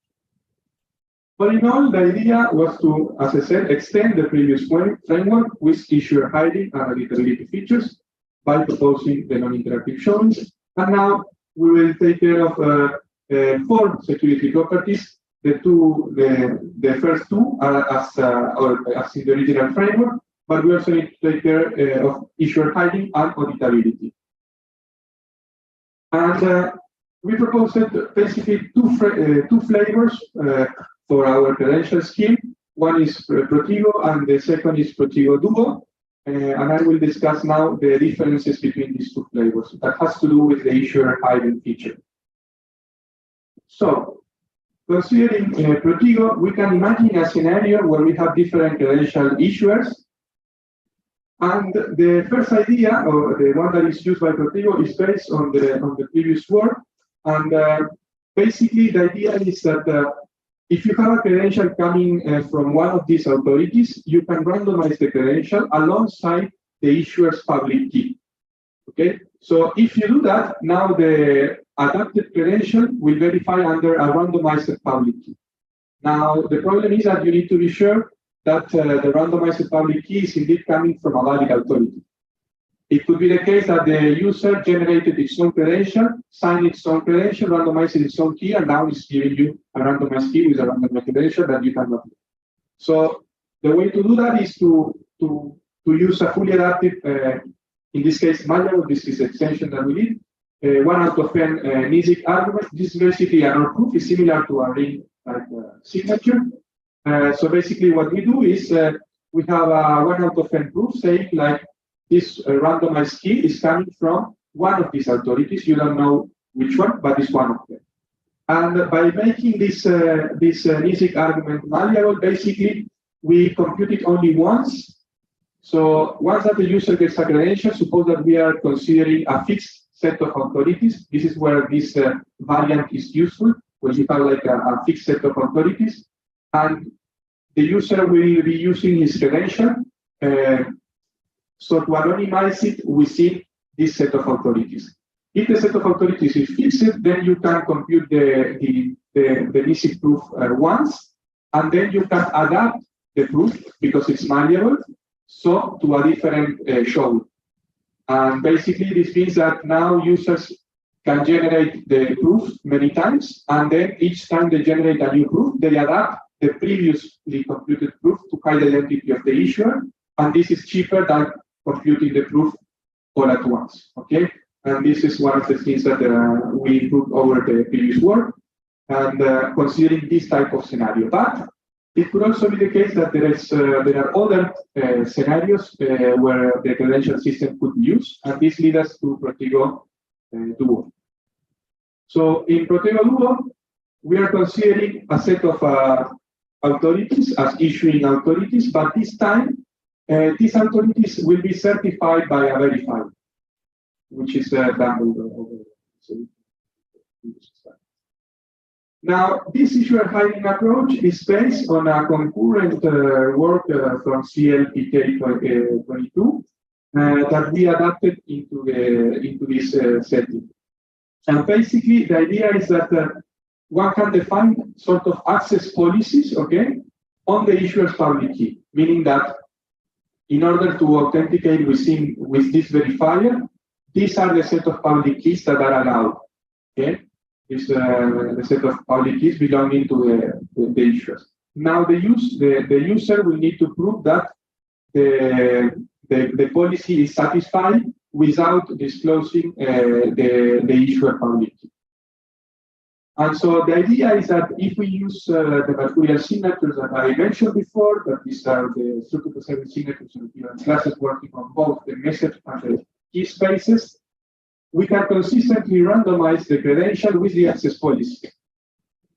all in all, the idea was to, as I said, extend the previous framework with issuer hiding and auditability features by proposing the non-interactive showings. And now we will take care of 4 security properties. The first 2 are as in the original framework, but we also need to take care of issuer hiding and auditability. And we proposed basically two flavors for our credential scheme. One is Protigo, and the second is Protigo Duo. And I will discuss now the differences between these 2 flavors. That has to do with the issuer hiding feature. So, considering Protigo, we can imagine a scenario where we have different credential issuers. And the first idea, or the one that is used by Protigo, is based on the previous work. And basically, the idea is that if you have a credential coming from one of these authorities, you can randomize the credential alongside the issuer's public key. Okay, so if you do that, now the adapted credential will verify under a randomized public key. Now, the problem is that you need to be sure that the randomized public key is indeed coming from a valid authority. It could be the case that the user generated its own credential, signed its own credential, randomized its own key, and now it's giving you a randomized key with a randomized credential that you cannot do. So the way to do that is to use a fully adaptive, in this case, malleable. This is the extension that we need. 1 out of n NISIC argument. This is basically an OR proof. It's similar to a ring signature. So basically, what we do is we have a 1 out of n proof saying like, this randomized key is coming from one of these authorities. You don't know which one, but it's one of them. And by making this NISIC argument malleable, basically, we compute it only once. So once that the user gets a credential, suppose that we are considering a fixed set of authorities. This is where this variant is useful, when you have like a fixed set of authorities. And the user will be using his credential so to anonymize it within this set of authorities. If the set of authorities is fixed, then you can compute the NISIC proof once, and then you can adapt the proof because it's malleable, so to a different showing. And basically, this means that now users can generate the proof many times, and then each time they generate a new proof, they adapt the previously computed proof to hide the identity of the issuer, and this is cheaper than computing the proof all at once. Okay, and this is one of the things that we improved over the previous work, and considering this type of scenario. But it could also be the case that there are other scenarios where the credential system could be used, and this leads us to Protigo Duo. So in Protigo Duo, we are considering a set of authorities as issuing authorities, but this time these authorities will be certified by a verifier, which is done over. Now, this issuer hiding approach is based on a concurrent work from CLPK 22 that we adapted into this setting. And basically, the idea is that one can define sort of access policies, okay, on the issuer's public key, meaning that in order to authenticate with this verifier, these are the set of public keys that are allowed, okay? Is the set of public keys belonging to the issuers. Now the user will need to prove that the policy is satisfied without disclosing the issuer public key. And so the idea is that if we use the mercurial signatures that I mentioned before, that these are the structured service signatures and given classes working on both the message and the key spaces, we can consistently randomize the credential with the access policy.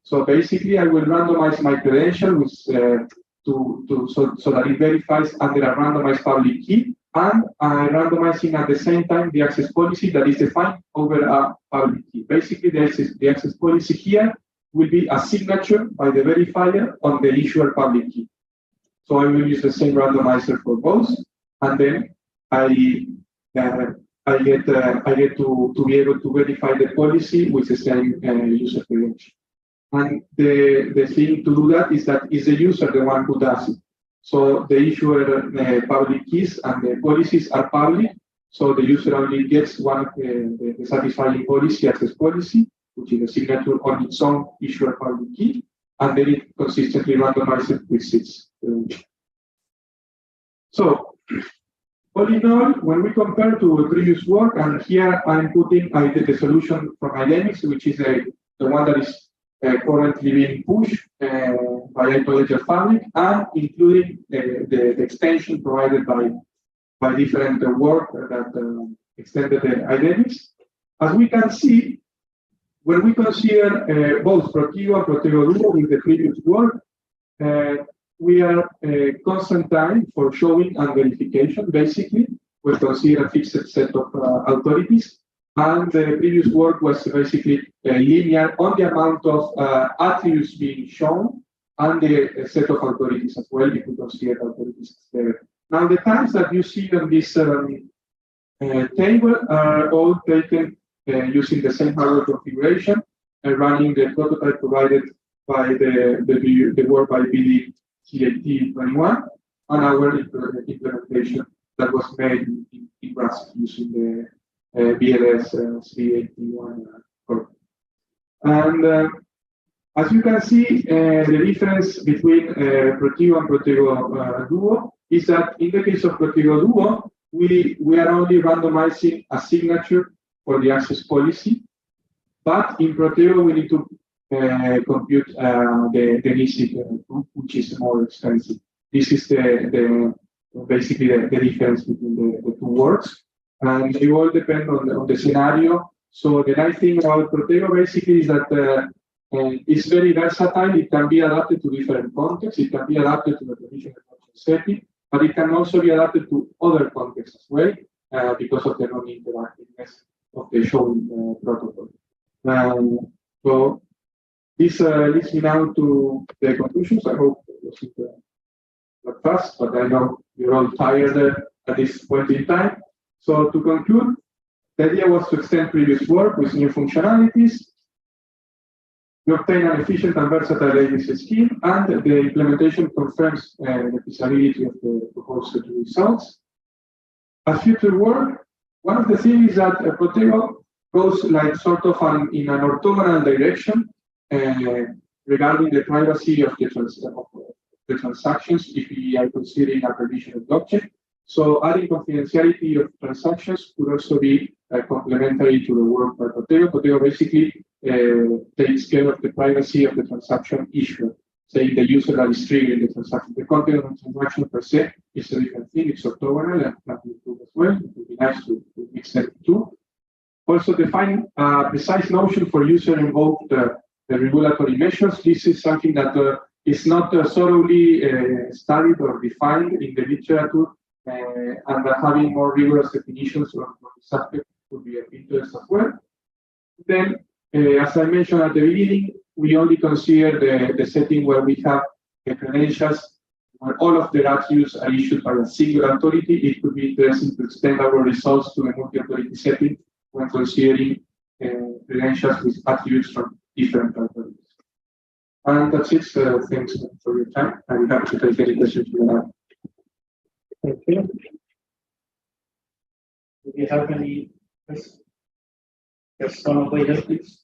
So basically, I will randomize my credential with, so that it verifies under a randomized public key, and I'm randomizing at the same time the access policy that is defined over a public key. Basically, the access policy here will be a signature by the verifier on the issuer public key. So I will use the same randomizer for both, and then I get to be able to verify the policy with the same user credential. And the thing to do that is the user the one who does it. So the issuer public keys and the policies are public. So the user only gets one of the satisfying policy, access policy, which is a signature on its own issuer public key, and then it consistently randomizes with its credential. So all in all, when we compare to previous work, and here I'm putting the solution from Idemix, which is the one that is currently being pushed by Ledger Fabric, and including the extension provided by different work that extended the Idemix. As we can see, when we consider both Protego and Protego Duo with the previous work, we are constant time for showing and verification. Basically, we consider a fixed set of authorities, and the previous work was basically linear on the amount of attributes being shown and the set of authorities as well, if we consider authorities there. Now, the times that you see on this table are all taken using the same hardware configuration and running the prototype provided by the work by BD CAT21 and our implementation that was made in Brazil using the BLS 381 program. And as you can see, the difference between Protego and Protego Duo is that in the case of Protego Duo, we are only randomizing a signature for the access policy, but in Protego we need to compute the NISIC group, which is more expensive. This is basically the difference between the two works, and they all depend on the scenario. So the nice thing about Protego basically is that it's very versatile. It can be adapted to different contexts. It can be adapted to the permission setting, but it can also be adapted to other contexts as well because of the non-interactiveness of the showing protocol. So this leads me now to the conclusions. I hope it wasn't not fast, but I know you're all tired at this point in time. So to conclude, the idea was to extend previous work with new functionalities. We obtain an efficient and versatile ABC scheme, and the implementation confirms the feasibility of the proposed results. As future work, one of the things is that Protego goes like sort of in an orthogonal direction regarding the privacy of the transactions if we are considering a permissioned blockchain. So adding confidentiality of transactions could also be complementary to the work by Protego. Protego basically takes care of the privacy of the transaction issuer, say the user that is triggering the transaction. The content of the transaction per se is a different thing. It's orthogonal and can be improved as well. It would be nice to mix them too. Also define a precise notion for user-invoked regulatory measures. This is something that is not thoroughly studied or defined in the literature, and having more rigorous definitions on the subject would be of interest as well. Then, as I mentioned at the beginning, we only consider the setting where we have the credentials, where all of the attributes are issued by a single authority. It could be interesting to extend our results to a multi-authority setting when considering credentials with attributes from different authorities. And that's it. Thanks for your time. I'm happy to take any questions you have. Thank you. Do you have any questions? Yes, one over here, please.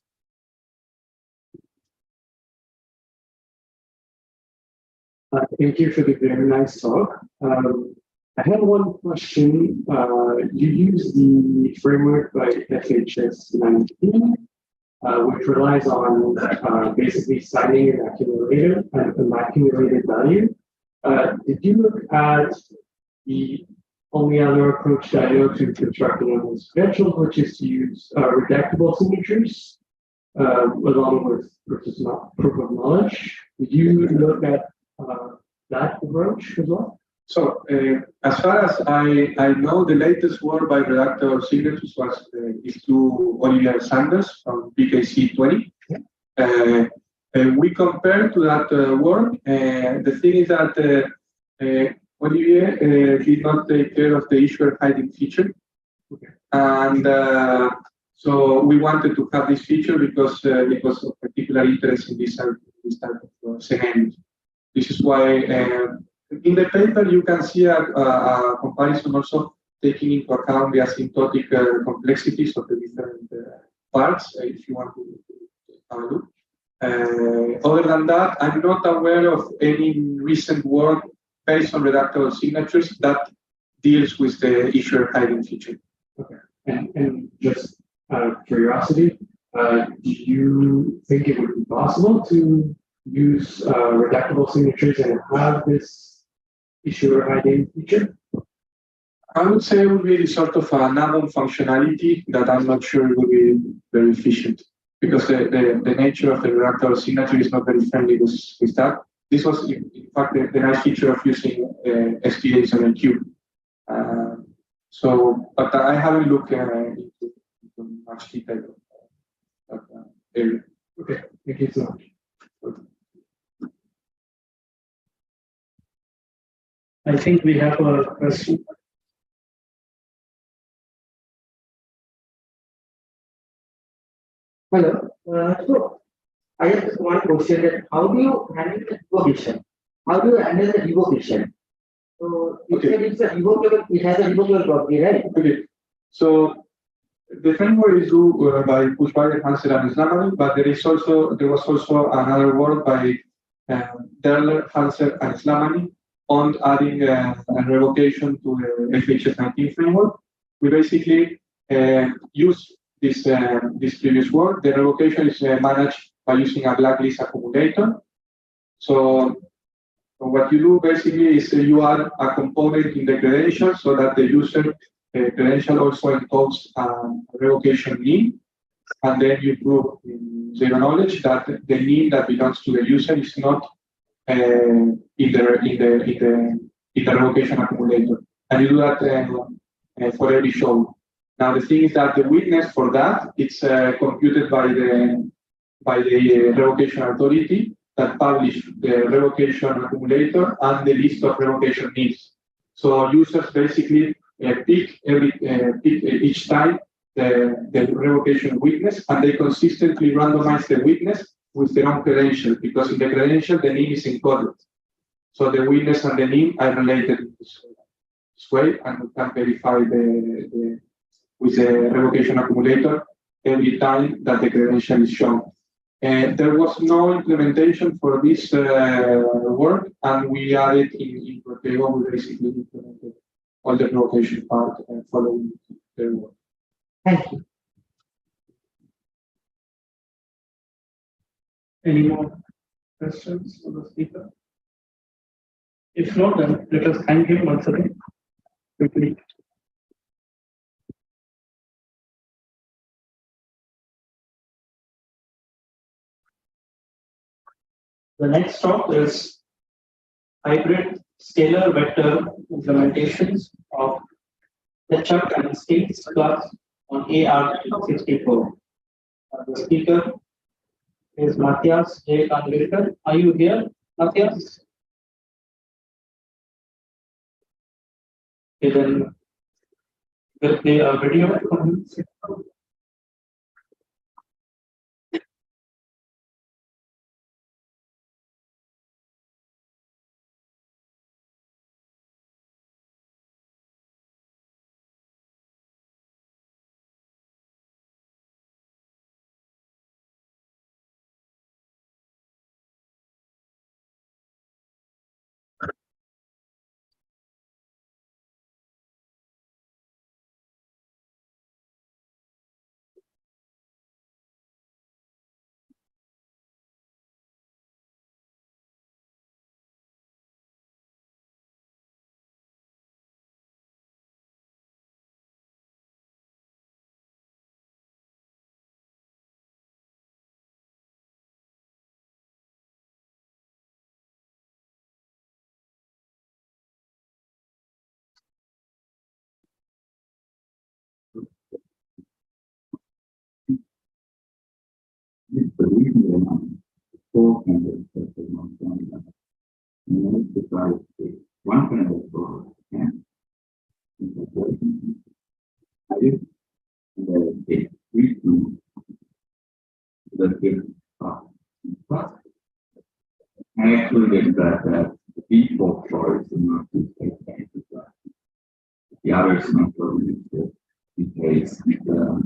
Thank you for the very nice talk. I have one question. You use the framework by FHS 19, which relies on basically citing an accumulated value. Did you look at the only other approach that I know to constructing those credentials, which is to use redactable signatures along with proof of knowledge? Did you look at that approach as well? So, as far as I know, the latest work by redactor signatures was is to Olivier Sanders from PKC 20. We compared to that work. The thing is that Olivier did not take care of the issuer hiding feature. Okay. And so we wanted to have this feature because of particular interest in this type of scenarios. This is why in the paper you can see a comparison also taking into account the asymptotic complexities of the different parts, if you want to have a look. Other than that, I'm not aware of any recent work based on redactable signatures that deals with the issuer hiding feature. Okay. And just out of curiosity, do you think it would be possible to use redactable signatures and have this issuer hiding feature? I would say it would be sort of an add-on functionality that I'm not sure would be very efficient, because the nature of the redactable signature is not very friendly with that. This was, in fact, the nice feature of using SPAs on a queue. But I haven't looked into much detail of that area. Okay, thank you so much. I think we have a question. Hello. So I have just one question: that how do you handle the revocation? How do you handle the revocation? So you said it's a revocable. It has a revocable property, right? Okay. So the framework is due by Pushwager, Hansel, and Slamani, but there was also another work by Derler, Hansel, and Slamani on adding a revocation to the FHS 19 framework. We basically use this previous work. The revocation is managed by using a blacklist accumulator. So what you do basically is you add a component in the credential so that the user credential also encodes a revocation name, and then you prove in zero knowledge that the name that belongs to the user is not in the revocation accumulator, and you do that for every show. Now the thing is that the witness for that it's computed by the revocation authority that publish the revocation accumulator and the list of revocation needs. So users basically pick each time the revocation witness, and they consistently randomize the witness with their own credential, because in the credential the name is encoded. So the witness and the name are related in this way, and we can verify with the revocation accumulator every time that the credential is shown. There was no implementation for this work, and we added in Protego, we basically implemented all the revocation part following their work. Thank you. Any more questions for the speaker? If not, then let us thank him once again. Quickly. The next talk is hybrid scalar vector implementations of the Chuck and States class on AR64. The speaker is Matthias J. Kanvilkar. Are you here, Matthias? Okay, then we'll play a video from him. Four candidates that they want to run. And then it's decided to one candidate for and I did a three that give but I actually did that the default choice is not to take that. The other is not really in case the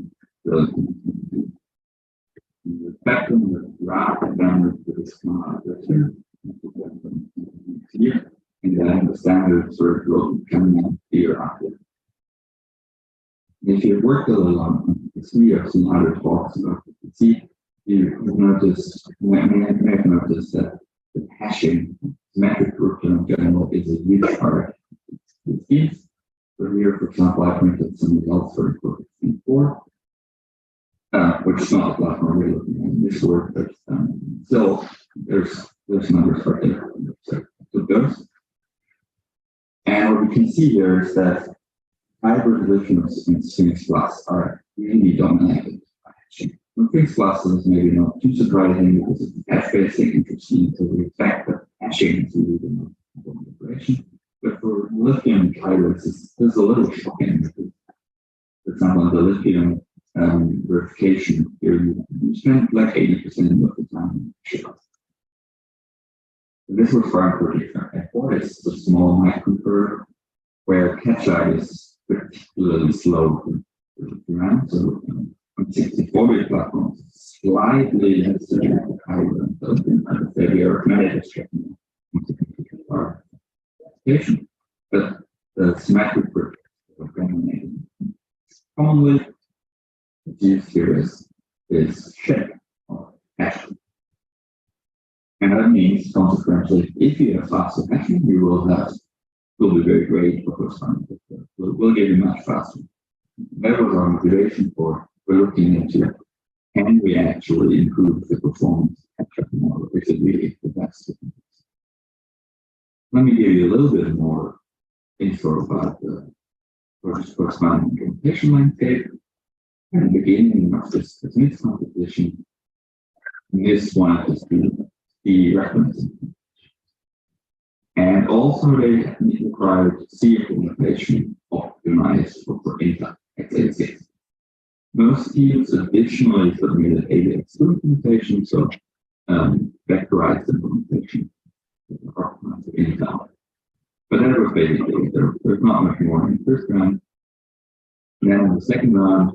spectrum was rather than with the smart here, and then the standard sort of will come out here after. If you work a little on the we have some other talks about it. See, you notice may have noticed that the hashing symmetric curriculum in general is a huge part of the schemes. So here, for example, I printed some results for the 4. Which is not a lot more really looking at this work, but still there's numbers right there. So those. And what we can see here is that hybrid relations in Sphinx class are really dominated by hashing. Sphinx classes maybe not too surprising because it's hash basic, interesting to the fact that hashing is really the most operation. But for lithium hybrids, it's a little shocking because, for example, the lithium verification here, you spend like 80% of the time. This was for F4 is the small microcontroller where catch-up is particularly slow to run. So on 64-bit platforms, slightly less higher than those they are managed application. But the symmetric is dominating. Commonly used here is shape or hashing. And that means consequently, if you have faster hashing, you will be very great for first time. We'll get you much faster. That was our motivation for looking into can we actually improve the performance of the model? Is it really the best? Let me give you a little bit more info about the corresponding computation landscape. At the beginning of this mixed competition, this one is the reference. And also they required C implementation optimized for Intel x86. Most teams additionally submitted AVX2 implementation, so vectorized implementation for Intel. But that was basically there's not much more in the first round. And then in the second round,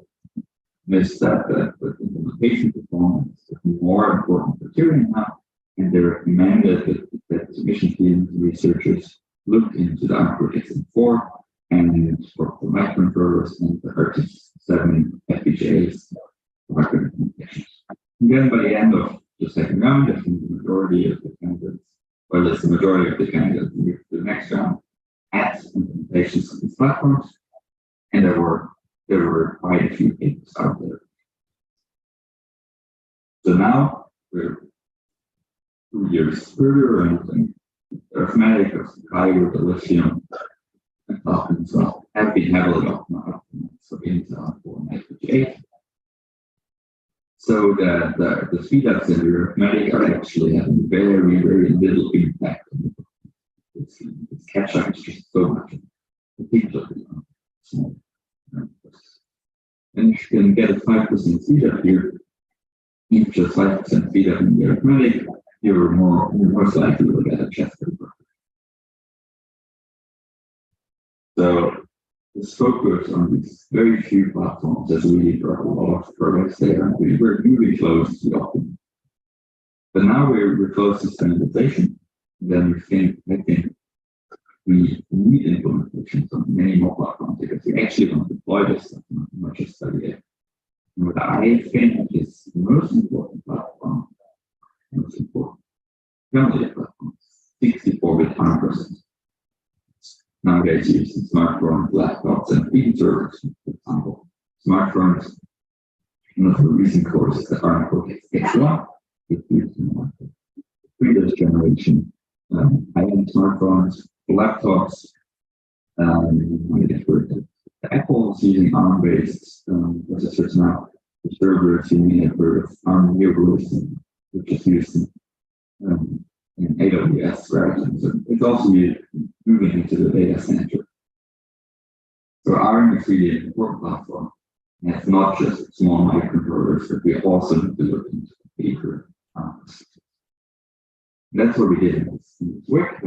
missed that the implementation performance is more important criteria now, and they recommended that submission teams and researchers look into the Indocrypt XM4 and for the microcontrollers and the RT7 FPGAs for implementations. And then by the end of the second round, I think the majority of the candidates, well, it's the majority of the candidates moved to the next round at implementations of these platforms, and there were quite a few things out there. So now we're 2 years further, and arithmetic of higher the lithium and Falcon have been heavily optimized for Intel for FPGA. So the speedups in the arithmetic are actually having very, very little impact on the this catch up is just so much particularly small numbers. And if you can get a 5% speedup here, if just 5% speedup in the arithmetic, you're most likely to get a chess paper. So this focus on these very few platforms has really brought a lot of progress there, and we're really close to optimal. But now we're close to standardization. Then I think we need implementations on many more platforms because we actually want to deploy this stuff, not just study it. And what I think is the most important platform, most important family of platforms, 64-bit ARM processors. Nowadays, using smartphones, laptops, and even servers, for example. Smartphones, one of the recent cores, the ARM Cortex X1, is used in the previous generation high-end smartphones, laptops. The Apple is using ARM-based processors now. The servers using ARM Neoverse, which is used in AWS, right? So it's also moving into the data center. So ARM is really an important platform. And it's not just small microcontrollers, but we also need to look into bigger ARM. That's what we did in this work.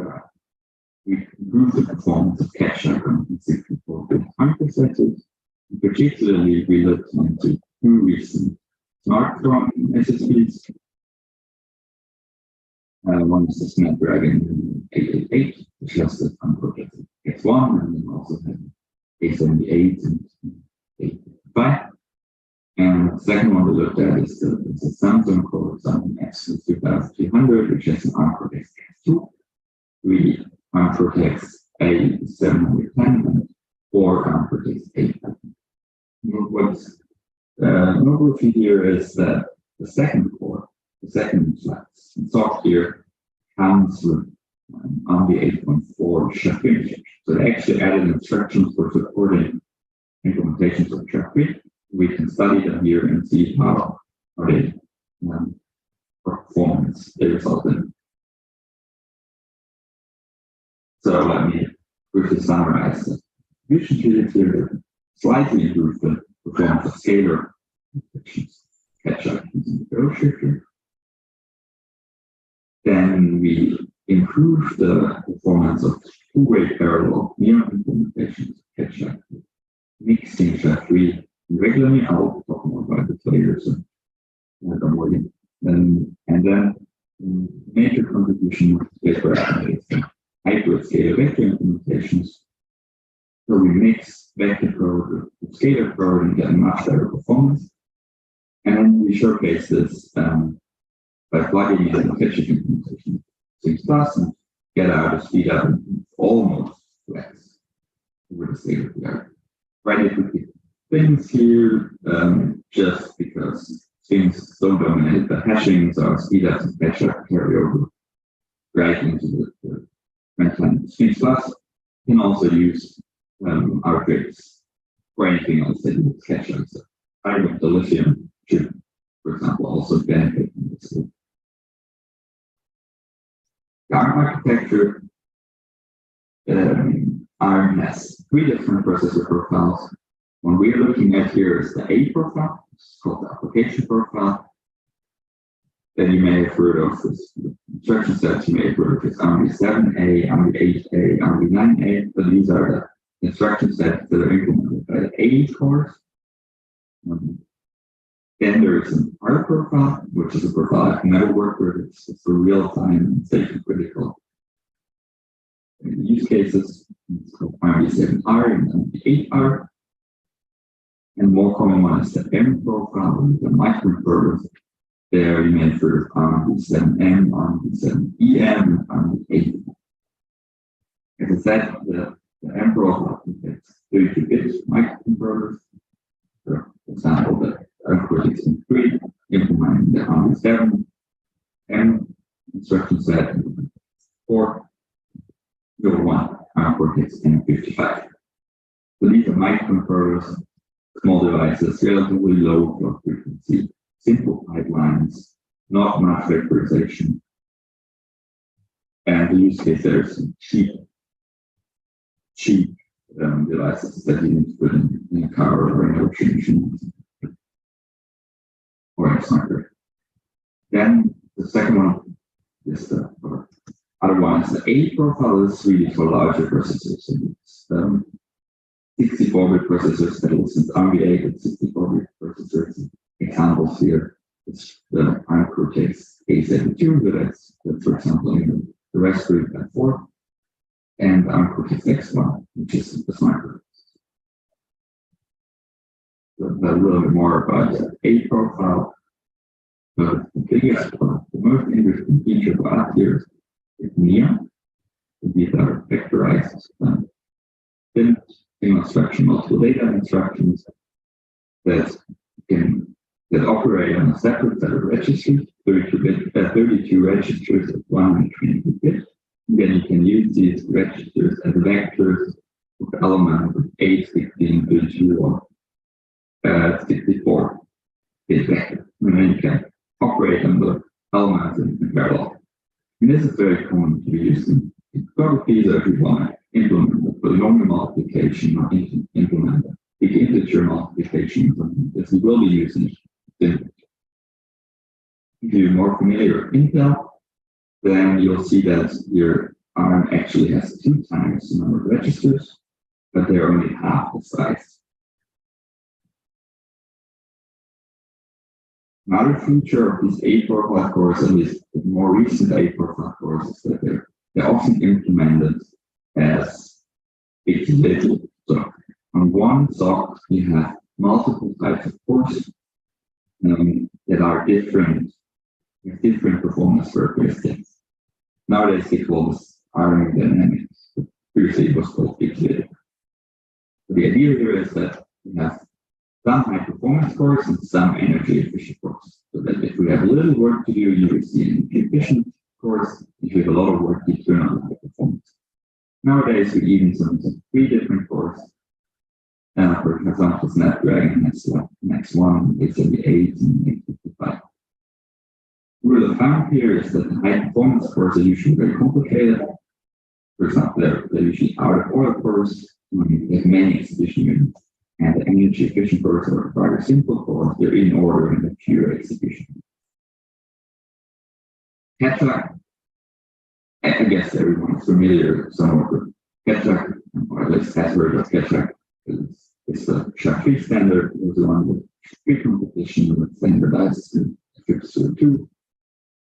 We improved the performance of cache on 64-bit ARM processors. Particularly, we looked into two recent smartphone SSDs. One is the Snapdragon 888, which has the ARM Cortex X1, and then also have 878 and 885. And the second one we looked at is the Samsung core Samsung X2300, which has an ARM Cortex X2, 3 ARM Cortex A710, and 4 ARM Cortex A5. What's noteworthy here is that the second core, the second software comes with on the 8.4 SHA-3. So they actually added instructions for supporting implementations of SHA-3. We can study them here and see how they performance they result in. So let me briefly summarize the distribution treated here. Slightly improve the performance of scalar instructions, catch up using the Go shifter. Then we improve the performance of two-way parallel near implementations, catch up, mixing SHA-3 regularly. I'll talk more about this later, so don't worry. And then major contribution to paper applications, hybrid scalar vector implementations. So we mix vector code with scalar code and get much better performance. And then we showcase this by plugging in the fetching implementation 6 plus and get out a speed up almost 2x over the state of the art. Right, things here just because things don't dominate the hashing, so speed ups and catch up carry over right into the runtime 6 plus. You can also use our tricks for anything else that you catch up. So I with the lithium should, for example, also benefit from this. The ARM architecture, ARM has 3 different processor profiles. One we're looking at here is the A profile, it's called the application profile. Then you may have heard of this instruction sets, you may have heard of this ARMv7A, ARMv8A, ARMv9A, but these are the instruction sets that are implemented by the A cores. Then there is an R profile, which is a profile I've never worked with. It's for real-time and safety critical use cases. It's called ARMv7R and ARMv8R. And more common one is the M profile with the microcontrollers. There you may have heard of ARMv7M, ARMv7EM, and ARMv8. As I said, the M profile contains 32-bit microcontrollers. For example, the Cortex M3 implementing the ARMv7M instruction set 401 Cortex M55. So these are microcontrollers, small devices, relatively low clock frequency, simple pipelines, not much vectorization. And the use case there is cheap devices that you need to put in a car or an auction machine or a smarter. Then the second one is the other one is the A profile is really for larger processors. And it's 64-bit processors that since RVA with 64-bit processors. Examples here is the Cortex A72, but that's for example in the Raspberry Pi 4, and Cortex X1, which is the smarter. So a little bit more about the A profile. But the biggest one, the most interesting feature about here is NEON. These are vectorized thin instruction, multiple data instructions that operate on a separate set of registers, 32 registers of 120 bit. Then you can use these registers as vectors of elements of 8, 16, 32, or 64 bit vector. And then you can operate on the elements in parallel. And this is very common to be used in cryptography, so if you want to implement the polynomial multiplication or implement a big integer multiplication, this we will be using. If you're more familiar with Intel, then you'll see that your ARM actually has 2 times the number of registers, but they're only half the size. Another feature of these A profile cores, and these more recent A profile cores, is that they're often implemented as big little. So on one socket, you have multiple types of cores that are different, with different performance characteristics. Nowadays, they call this aerodynamics. Previously, it was called big little. So the idea here is that we have some high performance cores and some energy efficient cores. So that if we have a little work to do, you will see an efficient cores. If you have a lot of work, you turn on high performance. Nowadays, we even some 3 different cores. For example, Snapdragon has X1, X78, and X55. Rule of thumb here is that the high performance cores are usually very complicated. For example, they're usually out of order cores. They have many execution units. And the energy efficient cores are rather simple cores. They're in order in the pure execution. Ketra, I guess everyone is familiar somewhat with Ketra, or at least has heard of Ketra. It's the SHA-3 standard. It's the one with free competition with standardized Indocrypt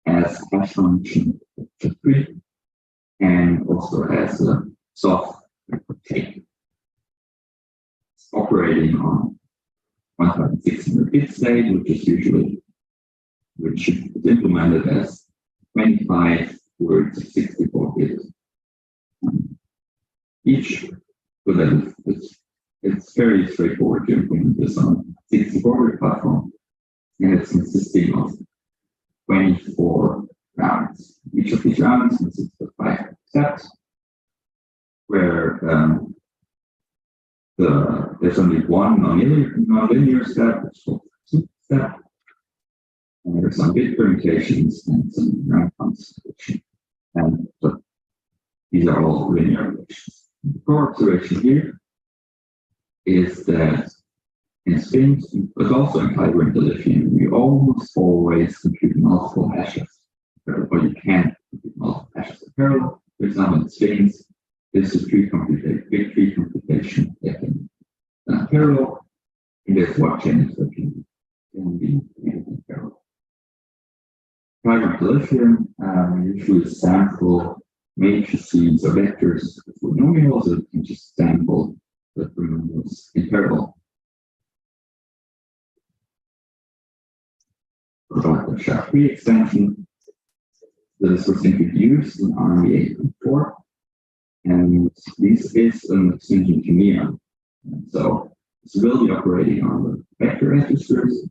as hash function SHA-3, and also as a soft tape. Operating on 1600 bit state, which is implemented as 25 words of 64 bits each. So that it's very straightforward to implement this on 64-bit platform, and it's consisting of 24 rounds. Each of these rounds consists of 5 steps, where there's only one nonlinear step, which is called the step, and there's some bit permutations and some round constellation. And so these are all linear relations. The core observation here is that in strings, but also in coherent lithium, you almost always compute multiple hashes, or you can compute multiple hashes in parallel. For example, in strings, this is big tree computation that can parallel, and there's blockchains that can be in parallel. Coherent lithium usually sample matrices or vectors with polynomials, so you can just sample the polynomials in parallel. About the SHA-3 extension, this was introduced in RME 8.4, and this is an extension to NEON. So this will be operating on the vector registers,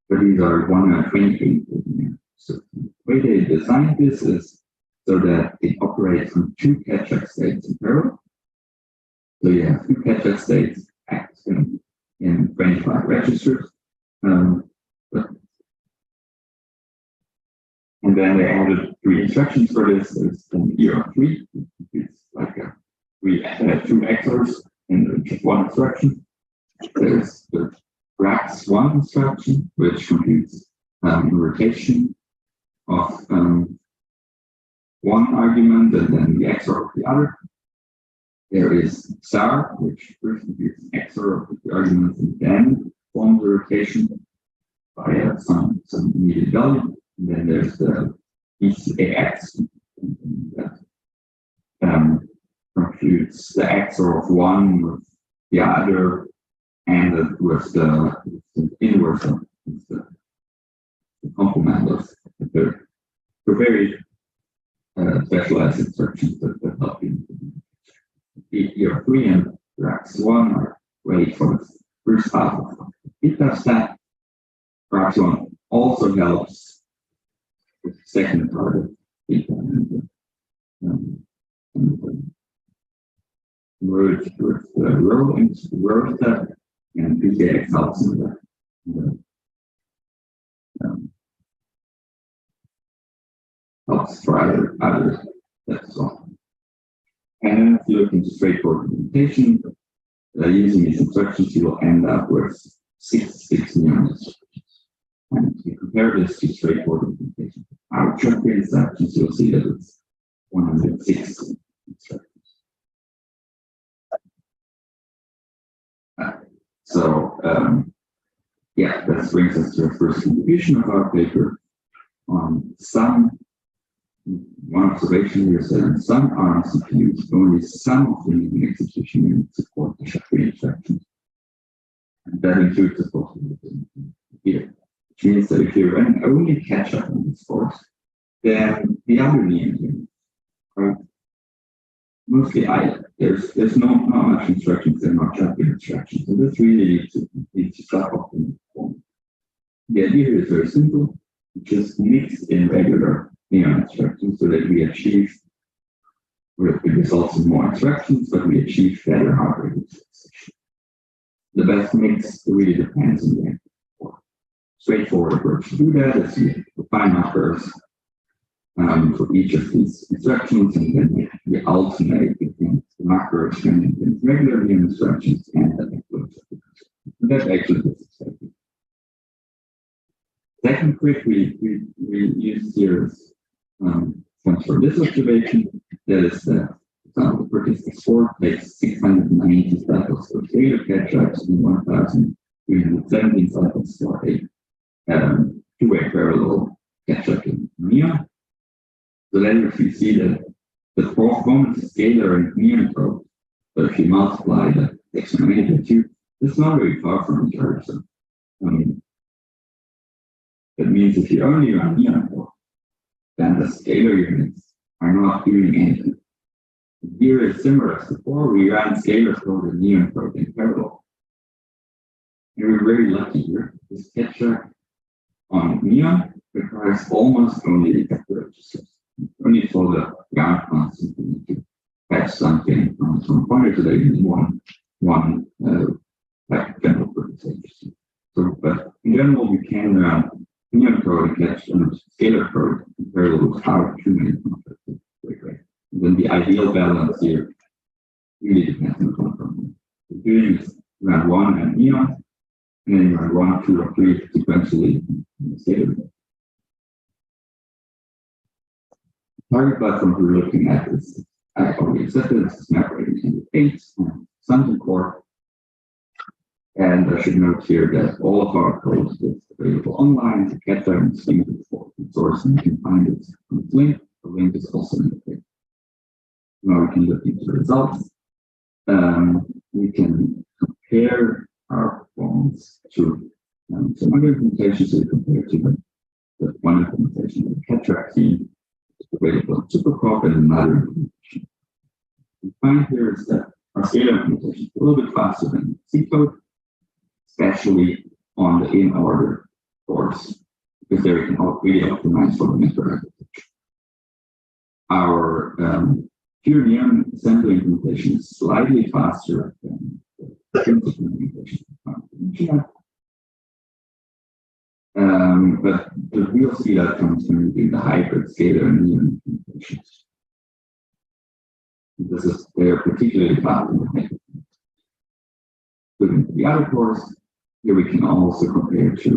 but these are 128 bit. So the way they designed this is so that it operates on two catch-up states in parallel. So you have two catch-up states acting in 25 registers. And then they added 3 instructions for this. There's an ER3, it's like two XORs in just one instruction. There's the RAX1 instruction, which computes a rotation of one argument and then the XOR of the other. There is SAR, which first computes XOR of the arguments and then forms the rotation by some immediate value. And then there's the ECAX that computes the XOR of one with the other and with the inverse of the complement of the third. So very specialized instructions that help you. ER3 and RAX1 are ready for the first half of the beta stack. RAX1 also helps with the second part of beta and merge with the row step, and PKX helps in the helps for other steps. And if you look into straightforward implementation, using these instructions, you will end up with 66 neon instructions. And if you compare this to straightforward implementation, our chunky instructions, you'll see that it's 106 instructions. Yeah, that brings us to our first conclusion of our paper. One observation here is that in some ARM CPUs, only some of the memory execution units support the shuffling instructions. And that includes the possibility here, which means that if you run only catch up on this course, then the other units are mostly idle. There's not much instructions, they're not shuffling instructions. So this really needs to stop off in the form. The idea here is very simple. We just mix in regular neon instructions so that we achieve, it results in more instructions, but we achieve better hardware utilization. The best mix really depends on the end. Straightforward approach to do that is you define numbers for each of these instructions, and then we alternate between the macro extending against regular neon instructions and the network. That's actually the exciting. Second trick we use here is comes from this observation, that is that the participant 4 takes 690 cycles for data catch-ups and 1,317 cycles for a two-way parallel catch-up in neon. So then if you see that the performance scalar in neon code, so if you multiply the 690 by 2, it's not very far from each other. So that means if you only run neon code, then the scalar units are not doing anything. Here is similar as before, we ran scalar code and neon code in parallel. And we're very lucky here. This catch-up on neon requires almost only the vector registers. Only for the ground constant we need to fetch something from some pointer so that you need one like general purpose register. So, but in general, we can run neon code and catch scalar code in parallel without too many conflicts. And then the ideal balance here really depends on the conformity. The doing is run 1 and neon, and then you run 1, 2, or 3 sequentially in the scalar. Target platform we're looking at is, I already said this, is Snapdragon 8 and Samsung Core. And I should note here that all of our code is available online to get there and see the source, and you can find it on this link. The link is also in the page. Now we can look into the results. We can compare our performance to some other implementations. We compare to the one implementation of the catch-up key available in SuperCop and another implementation. We find here is that our scalar implementation is a little bit faster than C code, especially on the in-order course. because there we can really optimize for the network architecture. Our pure neon assembly implementation is slightly faster than the principal implementation. But the real speed up comes when we do the hybrid scalar and neon implementations. They're particularly fast in the hybrid. Moving to the other course, here we can also compare to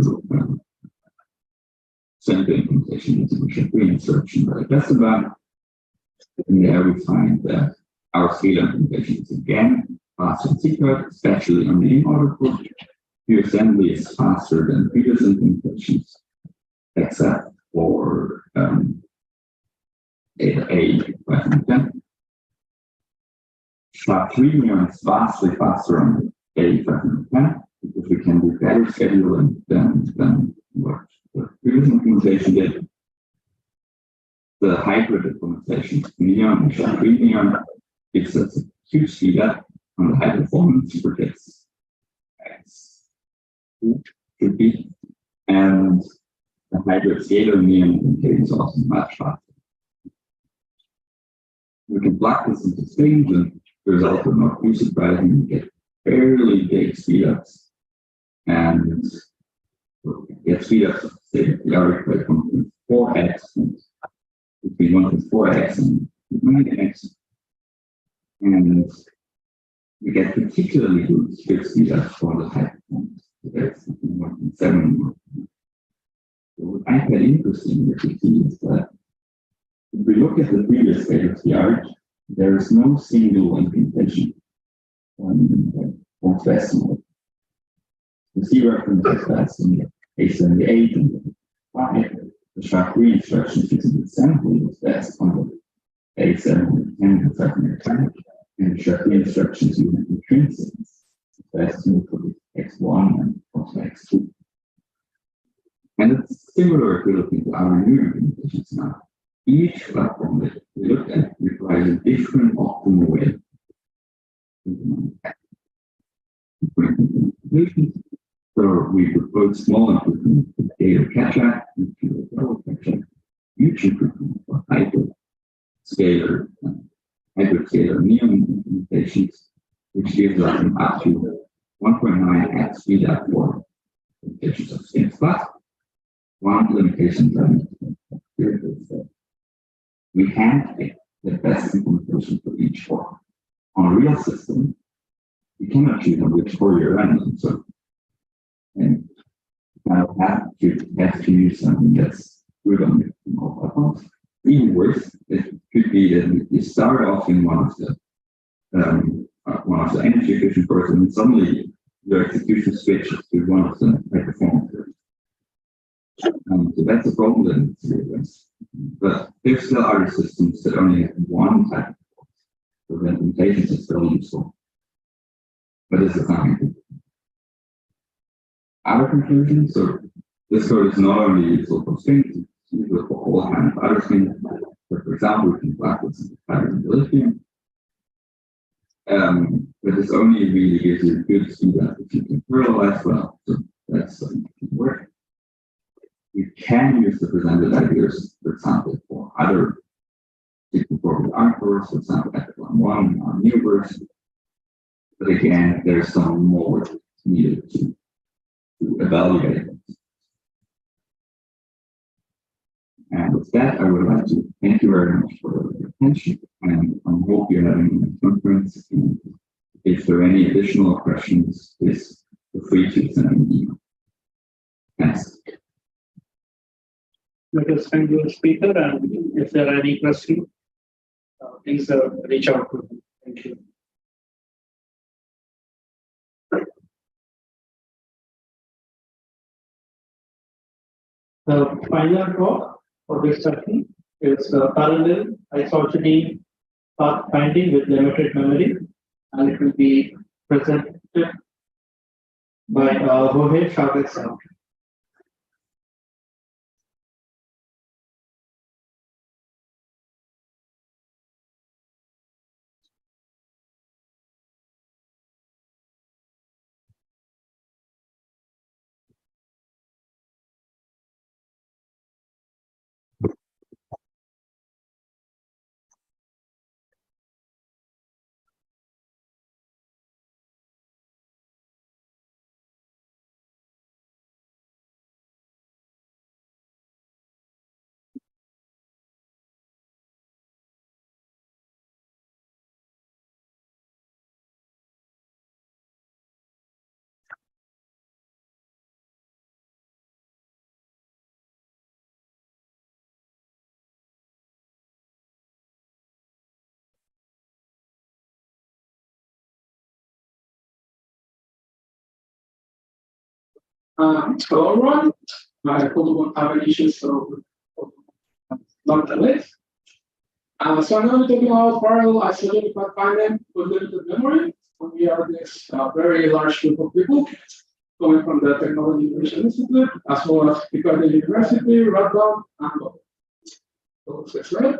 assembly implementation using machine instruction by the about. And there we find that our scalar implementation is again faster in secret, especially on the in-order port. Pure assembly is faster than previous implementations, except for A510. SHA-3 neon is vastly faster on A510 because we can do better scheduling than what the previous implementation did. The hybrid implementation of neon and SHA-3 neon gives us a huge speed up on the high performance predicts X should be, and the hybrid scalar neon implementation is also much faster. We can plug this into strings, and the result will not be surprising. We get fairly big speed ups, and we get speed ups of say the average by 1.4x, between 1.4x and 9x, and we get particularly good speed ups for the high performance. So that's 1.7. So what I find interesting with the see is that if we look at the previous state of the art, there is no single implementation on decimal. The C reference is best in the A78 and the the SHA-3 instruction using assembly is best on the A7 and the 710, and the SHA-3 instructions using intrinsics is best for the X1 and also X2. And it's similar if we look into our new implementations now. Each platform that we look at requires a different optimal way So we propose small improvements to data catch-up, to double catch-up, huge improvement for hybrid scalar neon implementations, which gives us an up to 1.9x speed up for implementations of Sphinx Plus. One limitation is that we can't pick the best implementation for each form. On a real system, you cannot choose on which core you're running. So, and I have to use something that's good on all platforms. Even worse, it could be that you start off in one of the energy efficient cores, and suddenly your execution switches to one of the high performance cores. So that's a problem. But there's still other systems that only have one type of cores. So the implementations are still useful. But this is something. Our conclusion, so this code is not only useful for strings, it's useful for all kinds of other things. For example, we can plug this into pattern in lithium. But this only really gives you a good speed up if you can parallelize well. So that's something that can work. You can use the presented ideas, for example, for other 64-bit ARM cores, for example, F1, our new version. But again, there's some more needed to evaluate it. And with that, I would like to thank you very much for your attention, and I hope you're having a conference. And if there are any additional questions, please feel free to send an email. Thanks. Let us thank the speaker, and if there are any questions, please reach out to them. Thank you. The final talk for this session is parallel isogeny path finding with limited memory, and it will be presented by Jorge Chavez. Hello everyone. I hope we won't have any issues, so not delay. So I'm going to be talking about parallel isolated path finding with limited memory. We are this very large group of people coming from the Technology Innovation Institute, as well as Picardy University, Rotterdam, and Bob. So let's get started.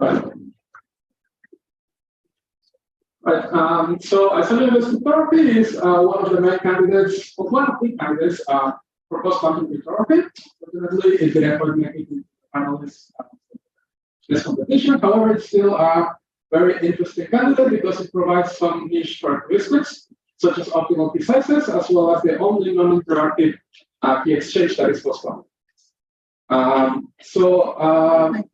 Right. So isolated therapy is one of the main candidates, or one of the candidates for post-quantum therapy. Fortunately, it's been able to make it into finalists this competition. However, it's still a very interesting candidate because it provides some niche characteristics, such as optimal key sizes, as well as the only non-interactive key exchange that is post-quantum.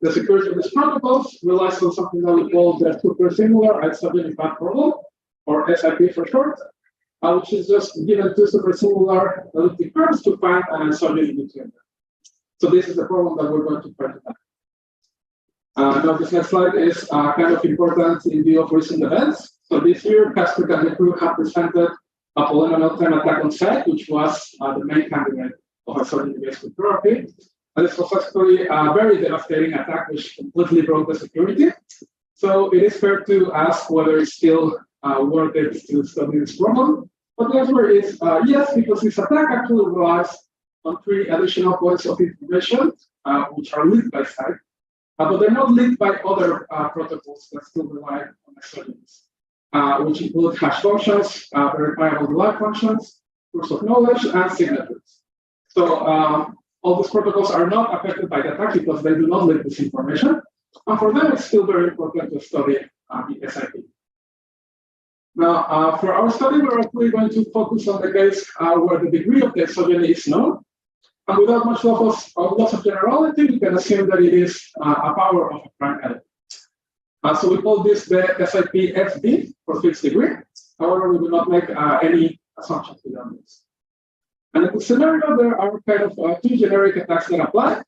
The security of these protocols relies on something that we call the supersimilar isogeny path problem, or SIP for short, which is just given two supersimilar elliptic curves to find an isogeny between them. So this is the problem that we're going to try to tackle. Now this next slide is kind of important in view of recent events. So this year, Casper and the crew have presented a polynomial time attack on site, which was the main candidate of isogeny-based cryptography. And this was actually a very devastating attack, which completely broke the security. So it is fair to ask whether it's still worth it to study this problem. But the answer is yes, because this attack actually relies on three additional points of information, which are leaked by site, but they're not leaked by other protocols that still rely on isogenies, which include hash functions, verifiable delay functions, proofs of knowledge, and signatures. So all these protocols are not affected by the attack because they do not leak this information. And for them, it's still very important to study the SIP. Now, for our study, we're actually going to focus on the case where the degree of the isogeny is known. And without much loss of generality, we can assume that it is a power of a prime element. So we call this the SIP FD for fixed degree. However, we do not make any assumptions beyond this. And in the scenario, there are kind of two generic attacks that apply.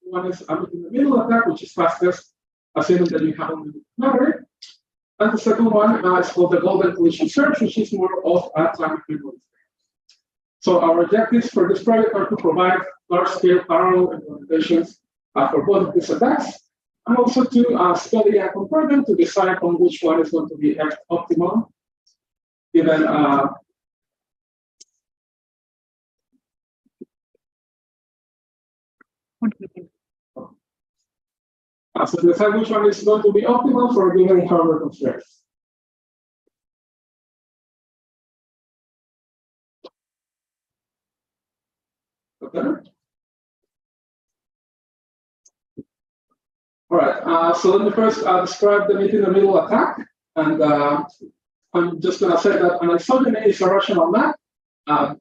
One is a in-the-middle attack, which is fastest, assuming that you have only memory. And the second one is called the golden collision search, which is more of a time memory. So our objectives for this project are to provide large-scale parallel implementations for both of these attacks, and also to study and compare them to decide on which one is going to be optimal, given so to decide which one is going to be optimal for a given hardware constraints. Okay. All right. So let me first describe the meet-in-the-middle attack, and I'm just going to say that an isogeny is a rational map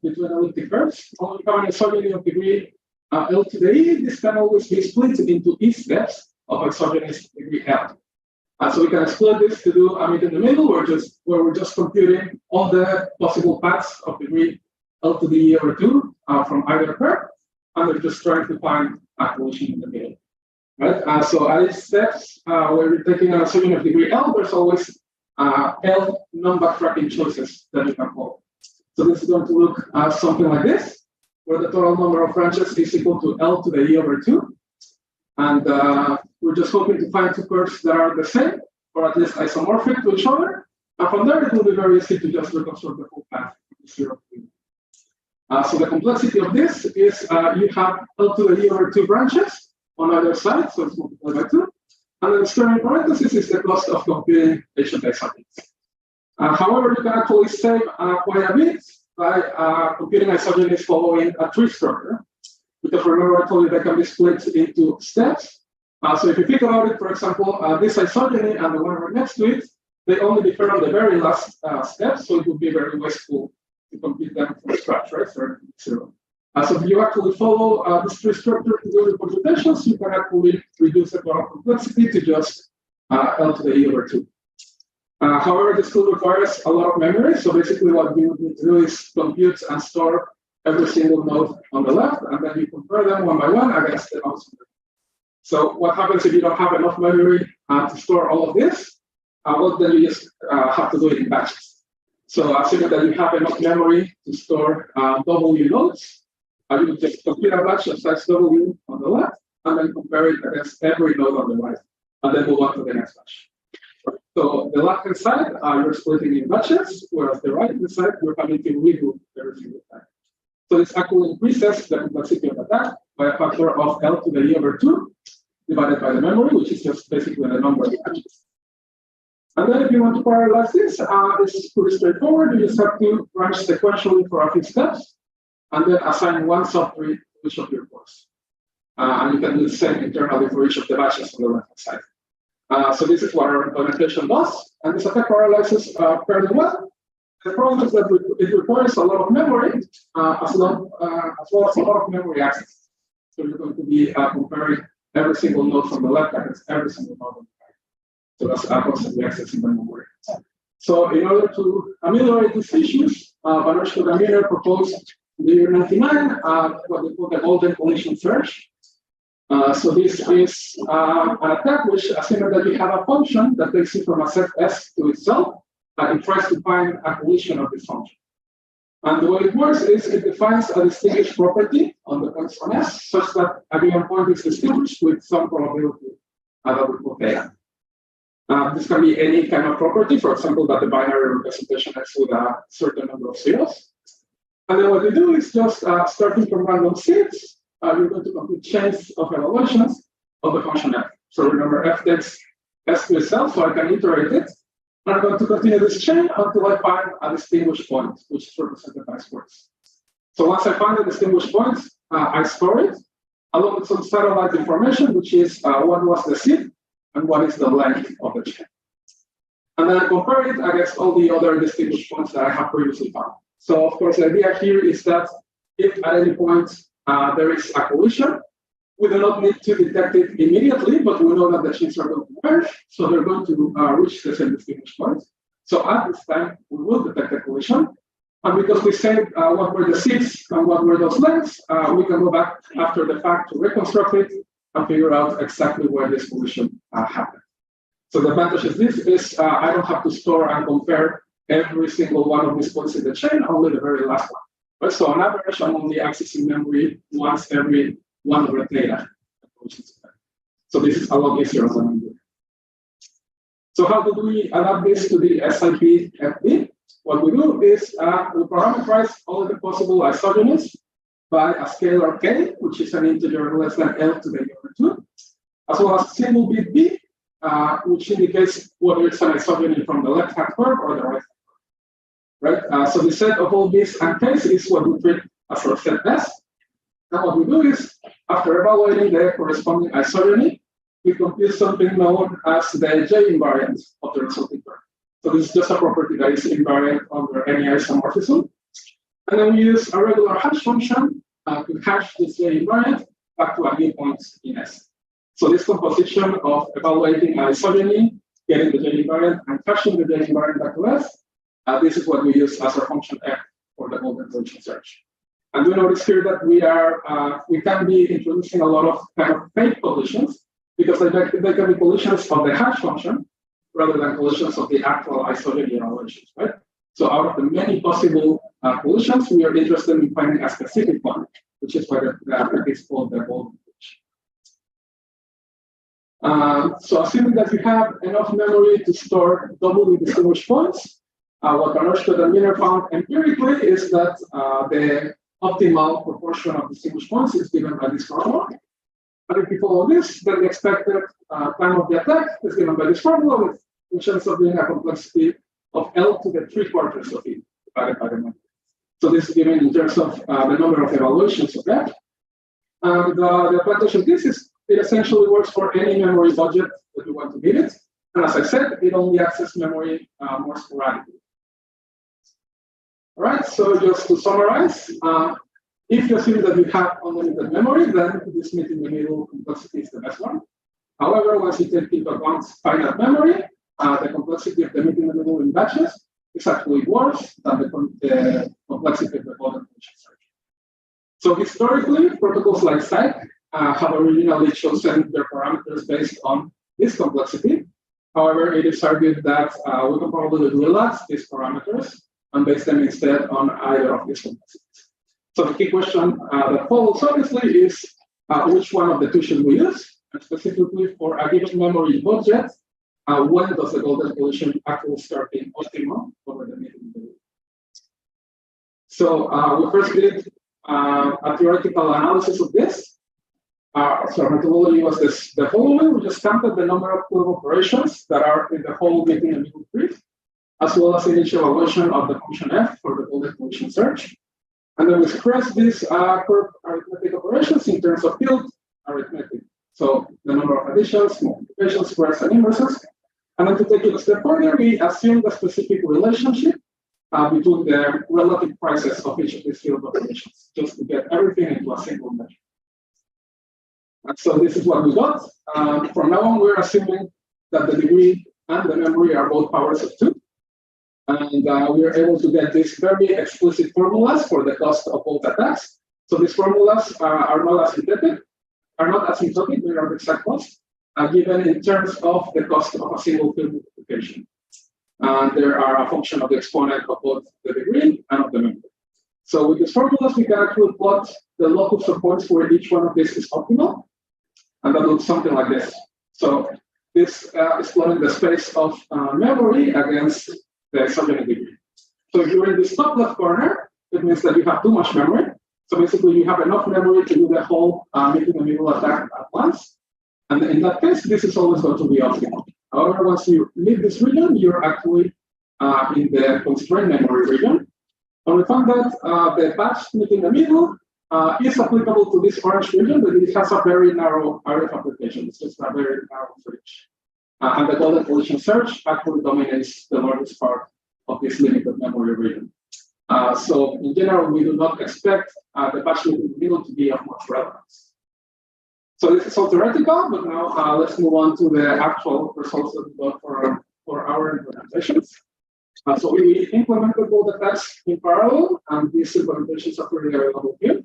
between elliptic curves. Only we have an isogeny of degree L to the E. This can always be split into E steps of isogenies degree L. So we can split this to do a meet-in-the-middle, where we're just computing all the possible paths of degree L to the E over 2 from either curve, and we're just trying to find a collision in the middle. Right? So at each steps, where we're taking an isogeny of degree L, there's always L non-backtracking choices that you can call. So this is going to look something like this, where the total number of branches is equal to L to the E over 2. And we're just hoping to find two curves that are the same, or at least isomorphic to each other. And from there, it will be very easy to just reconstruct the full path. So the complexity of this is you have L to the E over 2 branches on either side, so it's multiplied by 2. And then the square in parentheses is the cost of computing each of the isogenies. However, you can actually save quite a bit by computing isogenies following a tree structure. Because remember, I told you they can be split into steps. So if you think about it, for example, this isogeny and the one right next to it, they only differ on the very last step, so it would be very wasteful to compute them from scratch, right? Starting from 0. So if you actually follow this tree structure to do the computations, you can actually reduce the total complexity to just L to the E over 2. However, this still requires a lot of memory. So basically what you need to do is compute and store every single node on the left, and then you compare them one by one against the nodes on the right. So what happens if you don't have enough memory to store all of this? Well, then you just have to do it in batches. So assuming that you have enough memory to store W nodes, you will just complete a batch of size W on the left, and then compare it against every node on the right, and then move on to the next batch. So the left-hand side, you're splitting in batches, whereas the right-hand side, you're having to redo every single time. So this actually increases the complexity of attack by a factor of L to the E over 2, divided by the memory, which is just basically the number of batches. And then if you want to parallelize this, it's pretty straightforward. You just have to branch sequentially for a few steps, and then assign one subtree to each of your cores. And you can do the same internally for each of the batches on the right-hand side. So this is what our implementation does, and this attack parallelizes fairly well. The problem is that it requires a lot of memory, as well as a lot of memory access. So you're going to be comparing every single node from the left against every single node on the right. So that's constantly accessing the memory. So in order to ameliorate these issues, Vanushka and Miner proposed in the year 1999 what they call the golden collision search. So this is an attack which assumes that you have a function that takes you from a set S to itself, and it tries to find a collision of this function. And the way it works is it defines a distinguished property on the points on S, such that a given point is distinguished with some probability that we call theta. This can be any kind of property, for example, that the binary representation is with a certain number of zeros. And then what you do is just starting from random seeds, you're going to compute chains of evaluations of the function f. So remember, f takes S to itself, so I can iterate it. And I'm going to continue this chain until I find a distinguished point, which is represented by squares. So once I find the distinguished point, I store it along with some satellite information, which is what was the seed and what is the length of the chain. And then I compare it against all the other distinguished points that I have previously found. So of course, the idea here is that if at any point there is a collision, we do not need to detect it immediately, but we know that the chains are going to merge, so they're going to reach the same distinguished point. So at this time, we will detect a collision. And because we said what were the seeds and what were those lengths, we can go back after the fact to reconstruct it and figure out exactly where this collision happened. So the advantage of this is I don't have to store and compare every single one of these points in the chain, only the very last one. Right? So on average, I'm only accessing memory once every 1 over theta. So this is a lot easier than I'm doing. So how do we adapt this to the SIP FD? What we do is we parameterize all of the possible isogenies by a scalar k, which is an integer less than L to the over 2, as well as a single bit b, which indicates whether it's an isogeny from the left-hand curve or the right-hand curve. Right? So the set of all b's and k's is what we treat as our set S. And what we do is, after evaluating the corresponding isogeny, we compute something known as the J invariant of the resulting curve. So this is just a property that is invariant under any isomorphism. And then we use a regular hash function to hash this J invariant back to a new point in S. So this composition of evaluating isogeny, getting the J invariant, and hashing the J invariant back to S, this is what we use as our function f for the golden collision search. And we notice here that we can be introducing a lot of kind of fake collisions because they can be collisions of the hash function rather than collisions of the actual isogeny evaluations, right? So out of the many possible collisions, we are interested in finding a specific one, which is why the is called the golden collision. So assuming that you have enough memory to store doubly distinguished points, what Vanushka and Miner found empirically is that the optimal proportion of distinguished points is given by this formula. And if you follow this, then the expected time of the attack is given by this formula, which ends up being a complexity of L to the 3/4 of it divided by the number. So this is given in terms of the number of evaluations of that. And the advantage of this is it essentially works for any memory budget that you want to give it. And as I said, it only accesses memory more sporadically. All right, so just to summarize, if you assume that you have unlimited memory, then this meet in the middle complexity is the best one. However, once you take into account finite memory, the complexity of the meet in the middle in batches is actually worse than the complexity of the golden collision search. So historically, protocols like SAC have originally chosen their parameters based on this complexity. However, it is argued that we can probably relax these parameters and base them instead on either of these complexities. So the key question that follows obviously is which one of the two should we use? And specifically for a given memory budget, when does the golden collision actually start being optimal over the median value? So we first did a theoretical analysis of this. So our methodology was the following. We just counted the number of curve operations that are in the whole meeting and middle grid, as well as initial evaluation of the function f for the golden collision search. And then we express these curve arithmetic operations in terms of field arithmetic. So the number of additions, multiplications, squares, and inverses. And then to take it a step further, we assume the specific relationship between the relative prices of each of these field operations, just to get everything into a single measure. And so this is what we got. From now on, we're assuming that the degree and the memory are both powers of 2. And we are able to get these very explicit formulas for the cost of both attacks. So these formulas are not asymptotic, they are the exact cost, given in terms of the cost of a single field multiplication. And there are a function of the exponent of both the degree and of the memory. So with these formulas, we can actually plot the locus of points where each one of these is optimal. And that looks something like this. So this is plotting the space of memory against the exogenous degree. So if you're in this top left corner, it means that you have too much memory. So basically, you have enough memory to do the whole meeting the middle attack at once. And in that case, this is always going to be optimal. However, once you leave this region, you're actually in the constrained memory region. And we found that the batch meeting the middle is applicable to this orange region, but it has a very narrow area of application. It's just a very narrow range. And the golden collision search actually dominates the largest part of this limited memory region. So in general, we do not expect the batch meeting the middle to be of much relevance. So this is all theoretical, but now let's move on to the actual results that we got for our implementations. So we implemented both attacks in parallel, and these implementations are pretty available here.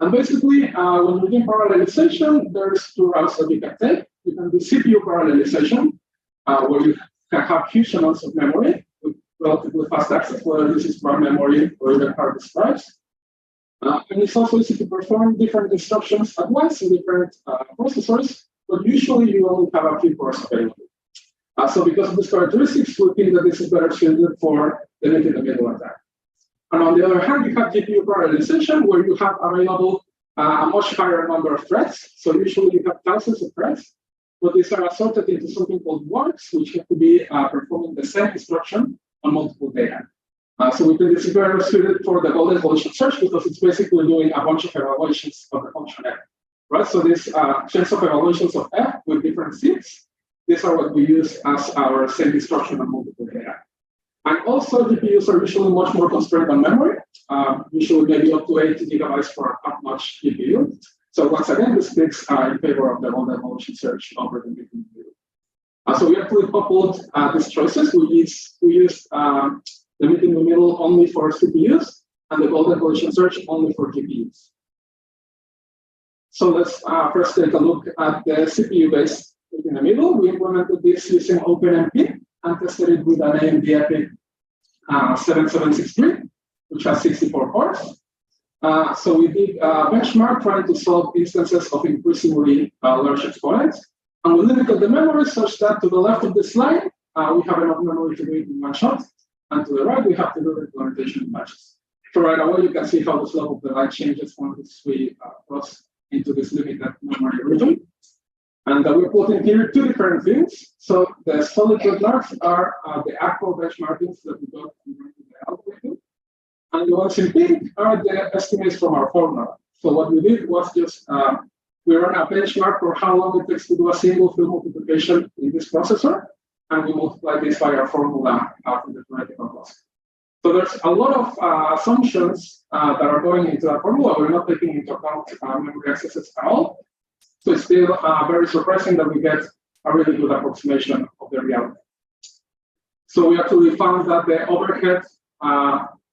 And basically, when we do parallelization, there's two routes that you can take. You can do CPU parallelization, where you can have huge amounts of memory with relatively fast access, whether this is RAM memory or even hard disk drives. And it's also easy to perform different instructions at once in different processors, but usually you only have a few cores available. So because of these characteristics, we think that this is better suited for the meeting the middle attack. And on the other hand, you have GPU parallelization, where you have available a much higher number of threads. So usually you have thousands of threads, but these are assorted into something called works, which have to be performing the same instruction on multiple data. So we think this is very suited for the golden collision search because it's basically doing a bunch of evaluations of the function f, right? So these chains of evaluations of f with different seeds, these are what we use as our same instruction on multiple data. And also, GPUs are usually much more constrained on memory, usually maybe up to 80 gigabytes for a top-notch GPU. So once again, this speaks in favor of the golden collision search over the meeting the middle. So we actually coupled these choices. We used the meeting in the middle only for CPUs and the golden collision search only for GPUs. So let's first take a look at the CPU-based meeting in the middle. We implemented this using OpenMP and tested it with an AMD EPYC 7763, which has 64 cores. So we did a benchmark trying to solve instances of increasingly large exponents. And we limited the memory such that to the left of the slide, we have enough memory to do it in one shot. And to the right, we have to do the implementation in batches. So right away, you can see how the slope of the line changes once we cross into this limited memory region. And we're plotting here two different things. So the solid red marks are the actual benchmarkings that we got from the algorithm. And the ones in pink are the estimates from our formula. So what we did was just we ran a benchmark for how long it takes to do a single field multiplication in this processor, and we multiply this by our formula from the theoretical class. So there's a lot of assumptions that are going into that formula. We're not taking into account memory accesses at all. So it's still very surprising that we get a really good approximation of the reality. So we actually found that the overhead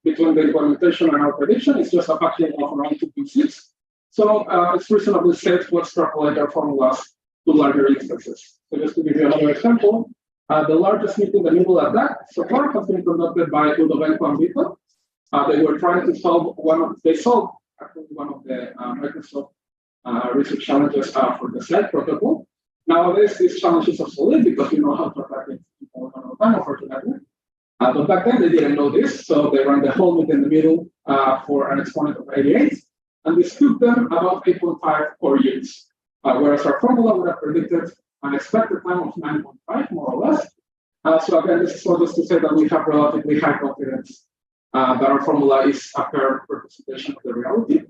between the implementation and our prediction is just a factor of around 2.6. So it's reasonably safe to extrapolate our formulas to larger instances. So just to give you another example, the largest meeting, the middle attack, so far has been conducted by Ludovico and Vito. They were trying to solve they solved actually one of the Microsoft research challenges for the SLED protocol. Nowadays, this challenge is obsolete because we know how to attack it all the time, unfortunately. But back then, they didn't know this, so they ran the whole meet in the middle for an exponent of 88, and this took them about 8.5 core years, whereas our formula would have predicted an expected time of 9.5, more or less. So again, this is just to say that we have relatively high confidence that our formula is a fair representation of the reality.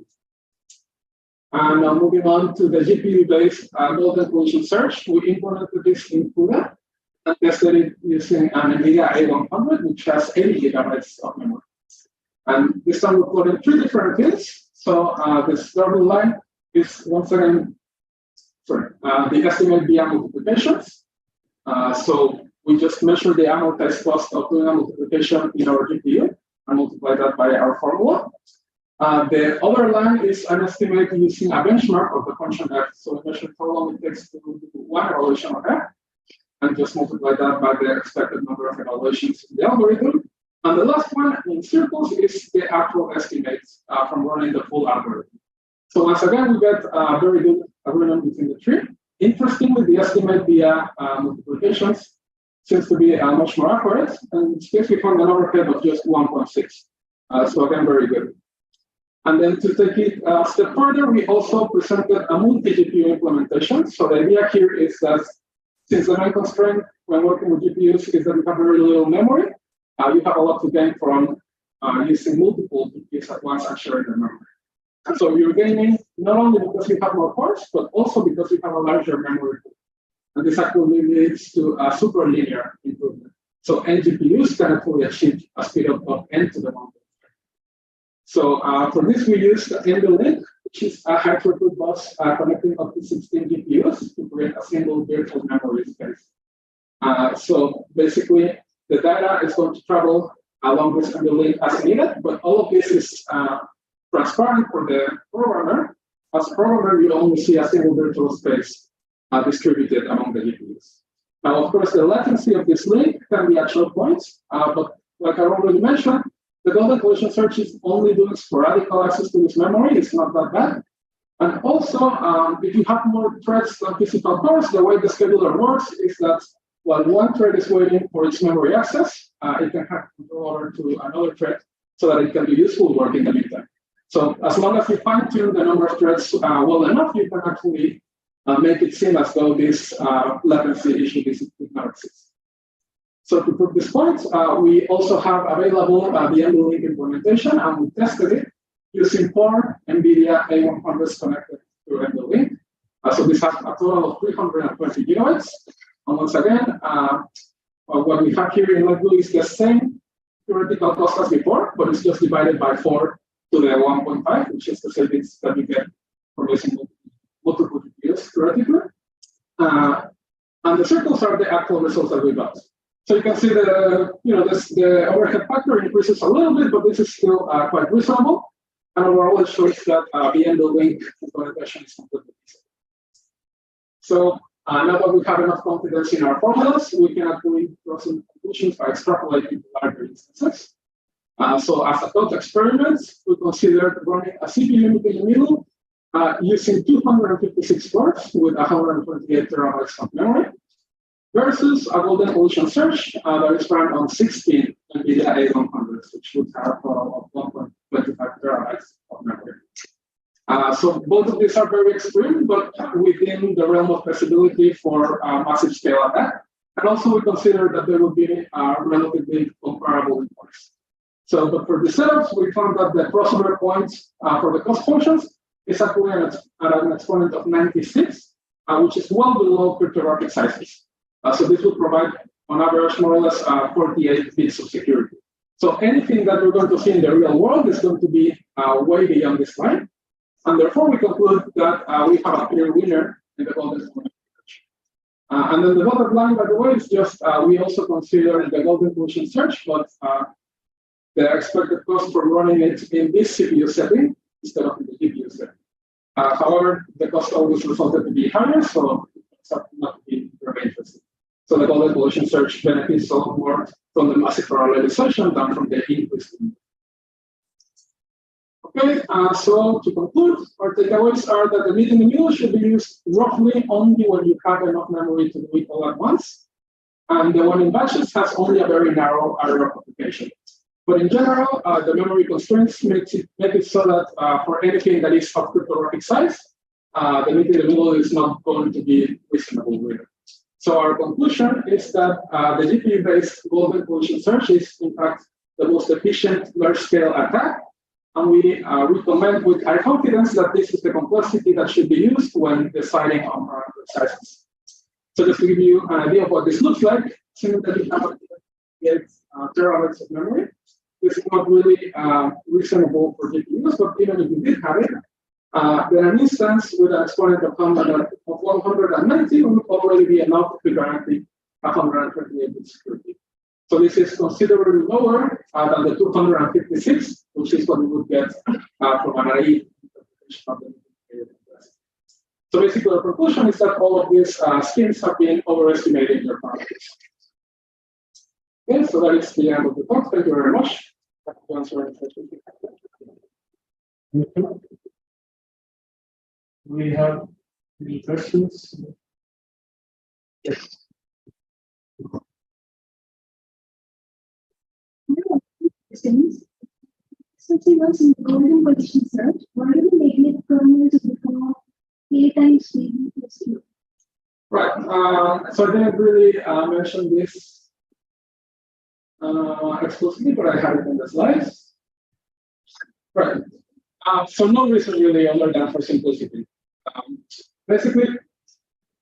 And now moving on to the GPU-based golden collision search, we implemented this in CUDA and tested it using an NVIDIA A100, which has 80 gigabytes of memory. And this time we plotted 3 different fields. So this double line is once again, the estimate via multiplications. So we just measure the amortized cost of doing a multiplication in our GPU and multiply that by our formula. The other line is an estimate using a benchmark of the function f. So we measure how long it takes to do one evaluation of f, and just multiply that by the expected number of evaluations in the algorithm. And the last one in circles is the actual estimates from running the full algorithm. So once again, we get a very good agreement between the 3. Interestingly, the estimate via multiplications seems to be much more accurate, and in this case, we found an overhead of just 1.6. So again, very good. And then to take it a step further, we also presented a multi-GPU implementation. So the idea here is that since the main constraint when working with GPUs is that we have very little memory, you have a lot to gain from using multiple GPUs at once and sharing the memory. And so you're gaining not only because you have more cores, but also because you have a larger memory pool. And this actually leads to a super linear improvement. So n GPUs can actually achieve a speed of n to the 1. So for this, we used Indocrypt, which is a high throughput bus connecting up to 16 GPUs to create a single virtual memory space. So basically, the data is going to travel along this Indocrypt as needed, but all of this is transparent for the programmer. As a programmer, you only see a single virtual space distributed among the GPUs. Now, of course, the latency of this link can be at short points, but like I already mentioned, the golden collision search is only doing sporadic access to this memory. It's not that bad. And also, if you have more threads than physical cores, the way the scheduler works is that while one thread is waiting for its memory access, it can have control over to another thread so that it can do useful work in the meantime. So as long as you fine-tune the number of threads well enough, you can actually make it seem as though this latency issue did not exist. So to prove this point, we also have available the Indocrypt implementation, and we tested it using 4 NVIDIA A100s connected to Indocrypt. So this has a total of 320 gigabytes. And once again, what we have here in light blue is the same theoretical cost as before, but it's just divided by 4 to the 1.5, which is the savings that we get from using multiple GPUs theoretically. And the circles are the actual results that we got. So you can see that the overhead factor increases a little bit, but this is still quite reasonable. And overall, it shows that the Indocrypt implementation is completely feasible. So now that we have enough confidence in our formulas, we can actually draw some conclusions by extrapolating to larger instances. So as a thought experiment, we considered running a CPU unit in the middle using 256 cores with 128 terabytes of memory, versus a golden collision search that is run on 16 NVIDIA A100s, which would have a total of 1.25 terabytes of memory. So both of these are very extreme, but within the realm of possibility for massive scale attack. And also we consider that they will be relatively comparable in price. So, but for the setups, we found that the crossover point for the cost functions is actually at an exponent of 96, which is well below cryptographic sizes. So this would provide, on average, more or less 48 bits of security. So anything that we're going to see in the real world is going to be way beyond this line. And therefore, we conclude that we have a clear winner in the golden collision search. And then the bottom line, by the way, is just we also consider the golden collision search, but the expected cost for running it in this CPU setting instead of in the GPU setting. However, the cost always resulted to be higher, so it's not to be very interesting. So the golden collision search benefits a lot more from the massive parallelization than from the increase. Okay, so to conclude, our takeaways are that the meet in the middle should be used roughly only when you have enough memory to do it all at once. And the one in batches has only a very narrow area of application. But in general, the memory constraints make it so that for anything that is of cryptographic size, the meet in the middle is not going to be reasonable with it. So our conclusion is that the GPU-based golden collision search is, in fact, the most efficient large-scale attack. And we recommend with high confidence that this is the complexity that should be used when deciding on parameter sizes. So just to give you an idea of what this looks like, assuming that you have 8 terabytes of memory, this is not really reasonable for GPUs, but even if you did have it, then an instance with an exponent of 190 would already be enough to guarantee 128-bit security. So this is considerably lower than the 256, which is what we would get from an naive interpretation of the data. So basically, our conclusion is that all of these schemes have been overestimating their parameters. Okay, so that is the end of the talk. Thank you very much. Do we have any questions? Yes. Especially once in golden collision search, why do the magnet kernel to become k times maybe plus 2? Right. So I didn't really mention this explicitly, but I have it in the slides. Right. So no reason really other than for simplicity. Basically,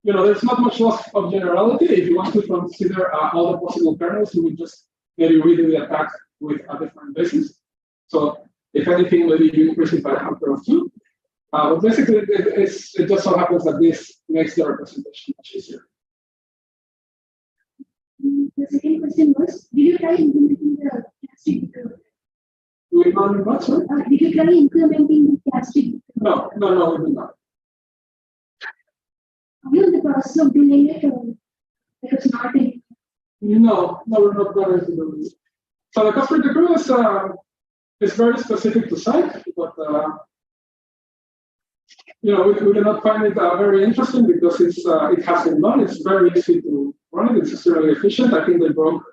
there's not much loss of generality. If you want to consider all the possible kernels, you would just maybe redo the attack with a different basis. So if anything, maybe you increase it by a factor of 2. But basically, it just so happens that this makes the representation much easier. The second question was, did you try implementing the casting? Do we run what, sorry? Did you try implementing the casting? No, we did not. Are you in the process of doing it, or it was not in? No, we're not going to do it. So the Casper degree is very specific to site, but we cannot find it very interesting because it has been done. It's very easy to run it. It's extremely efficient. I think they broke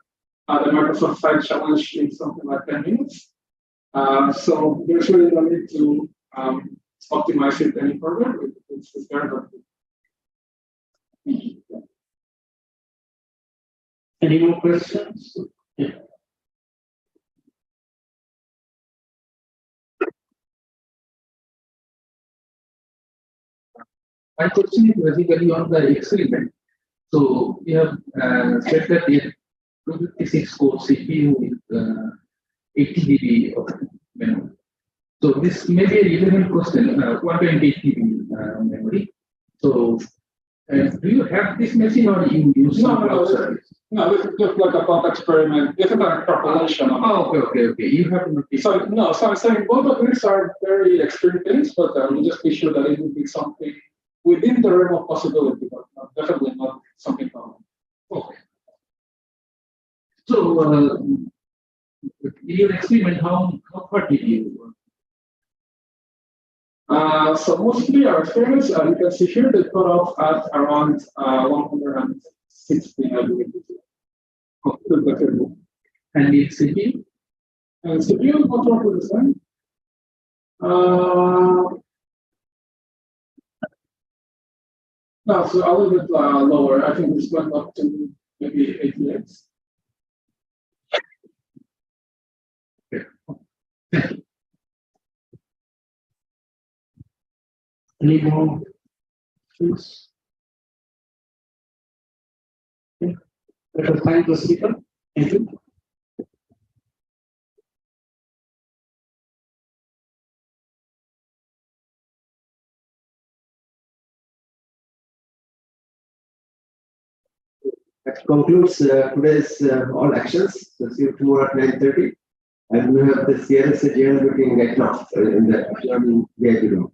the Microsoft Site Challenge in something like 10 minutes. So there's really no need to optimize it any further. It's very good. Any more questions? Yeah. My question is basically on the experiment. So we have said that we have 256 core CPU with 80 GB of memory. So this may be a relevant question, 128 GB memory. So do you have this machine or you use No, this is just like a thought experiment. This is an extrapolation. Okay. You have to. So I'm saying both of these are very extreme things, but we'll just be sure that it would be something within the realm of possibility, but definitely not something common. Okay. So in your experiment, how far did you? So mostly our experiments, you can see here, they cut off at around 160, I believe. And the CPU? And CPU, what roughly the same? No, so a little bit lower. I think this went up to maybe 88. Okay. Any more questions? Okay. Let us thank the speaker. Thank you. That concludes today's all actions. So see you tomorrow at 9:30. and you have the CRS journal, you can get lost in the learning diagram.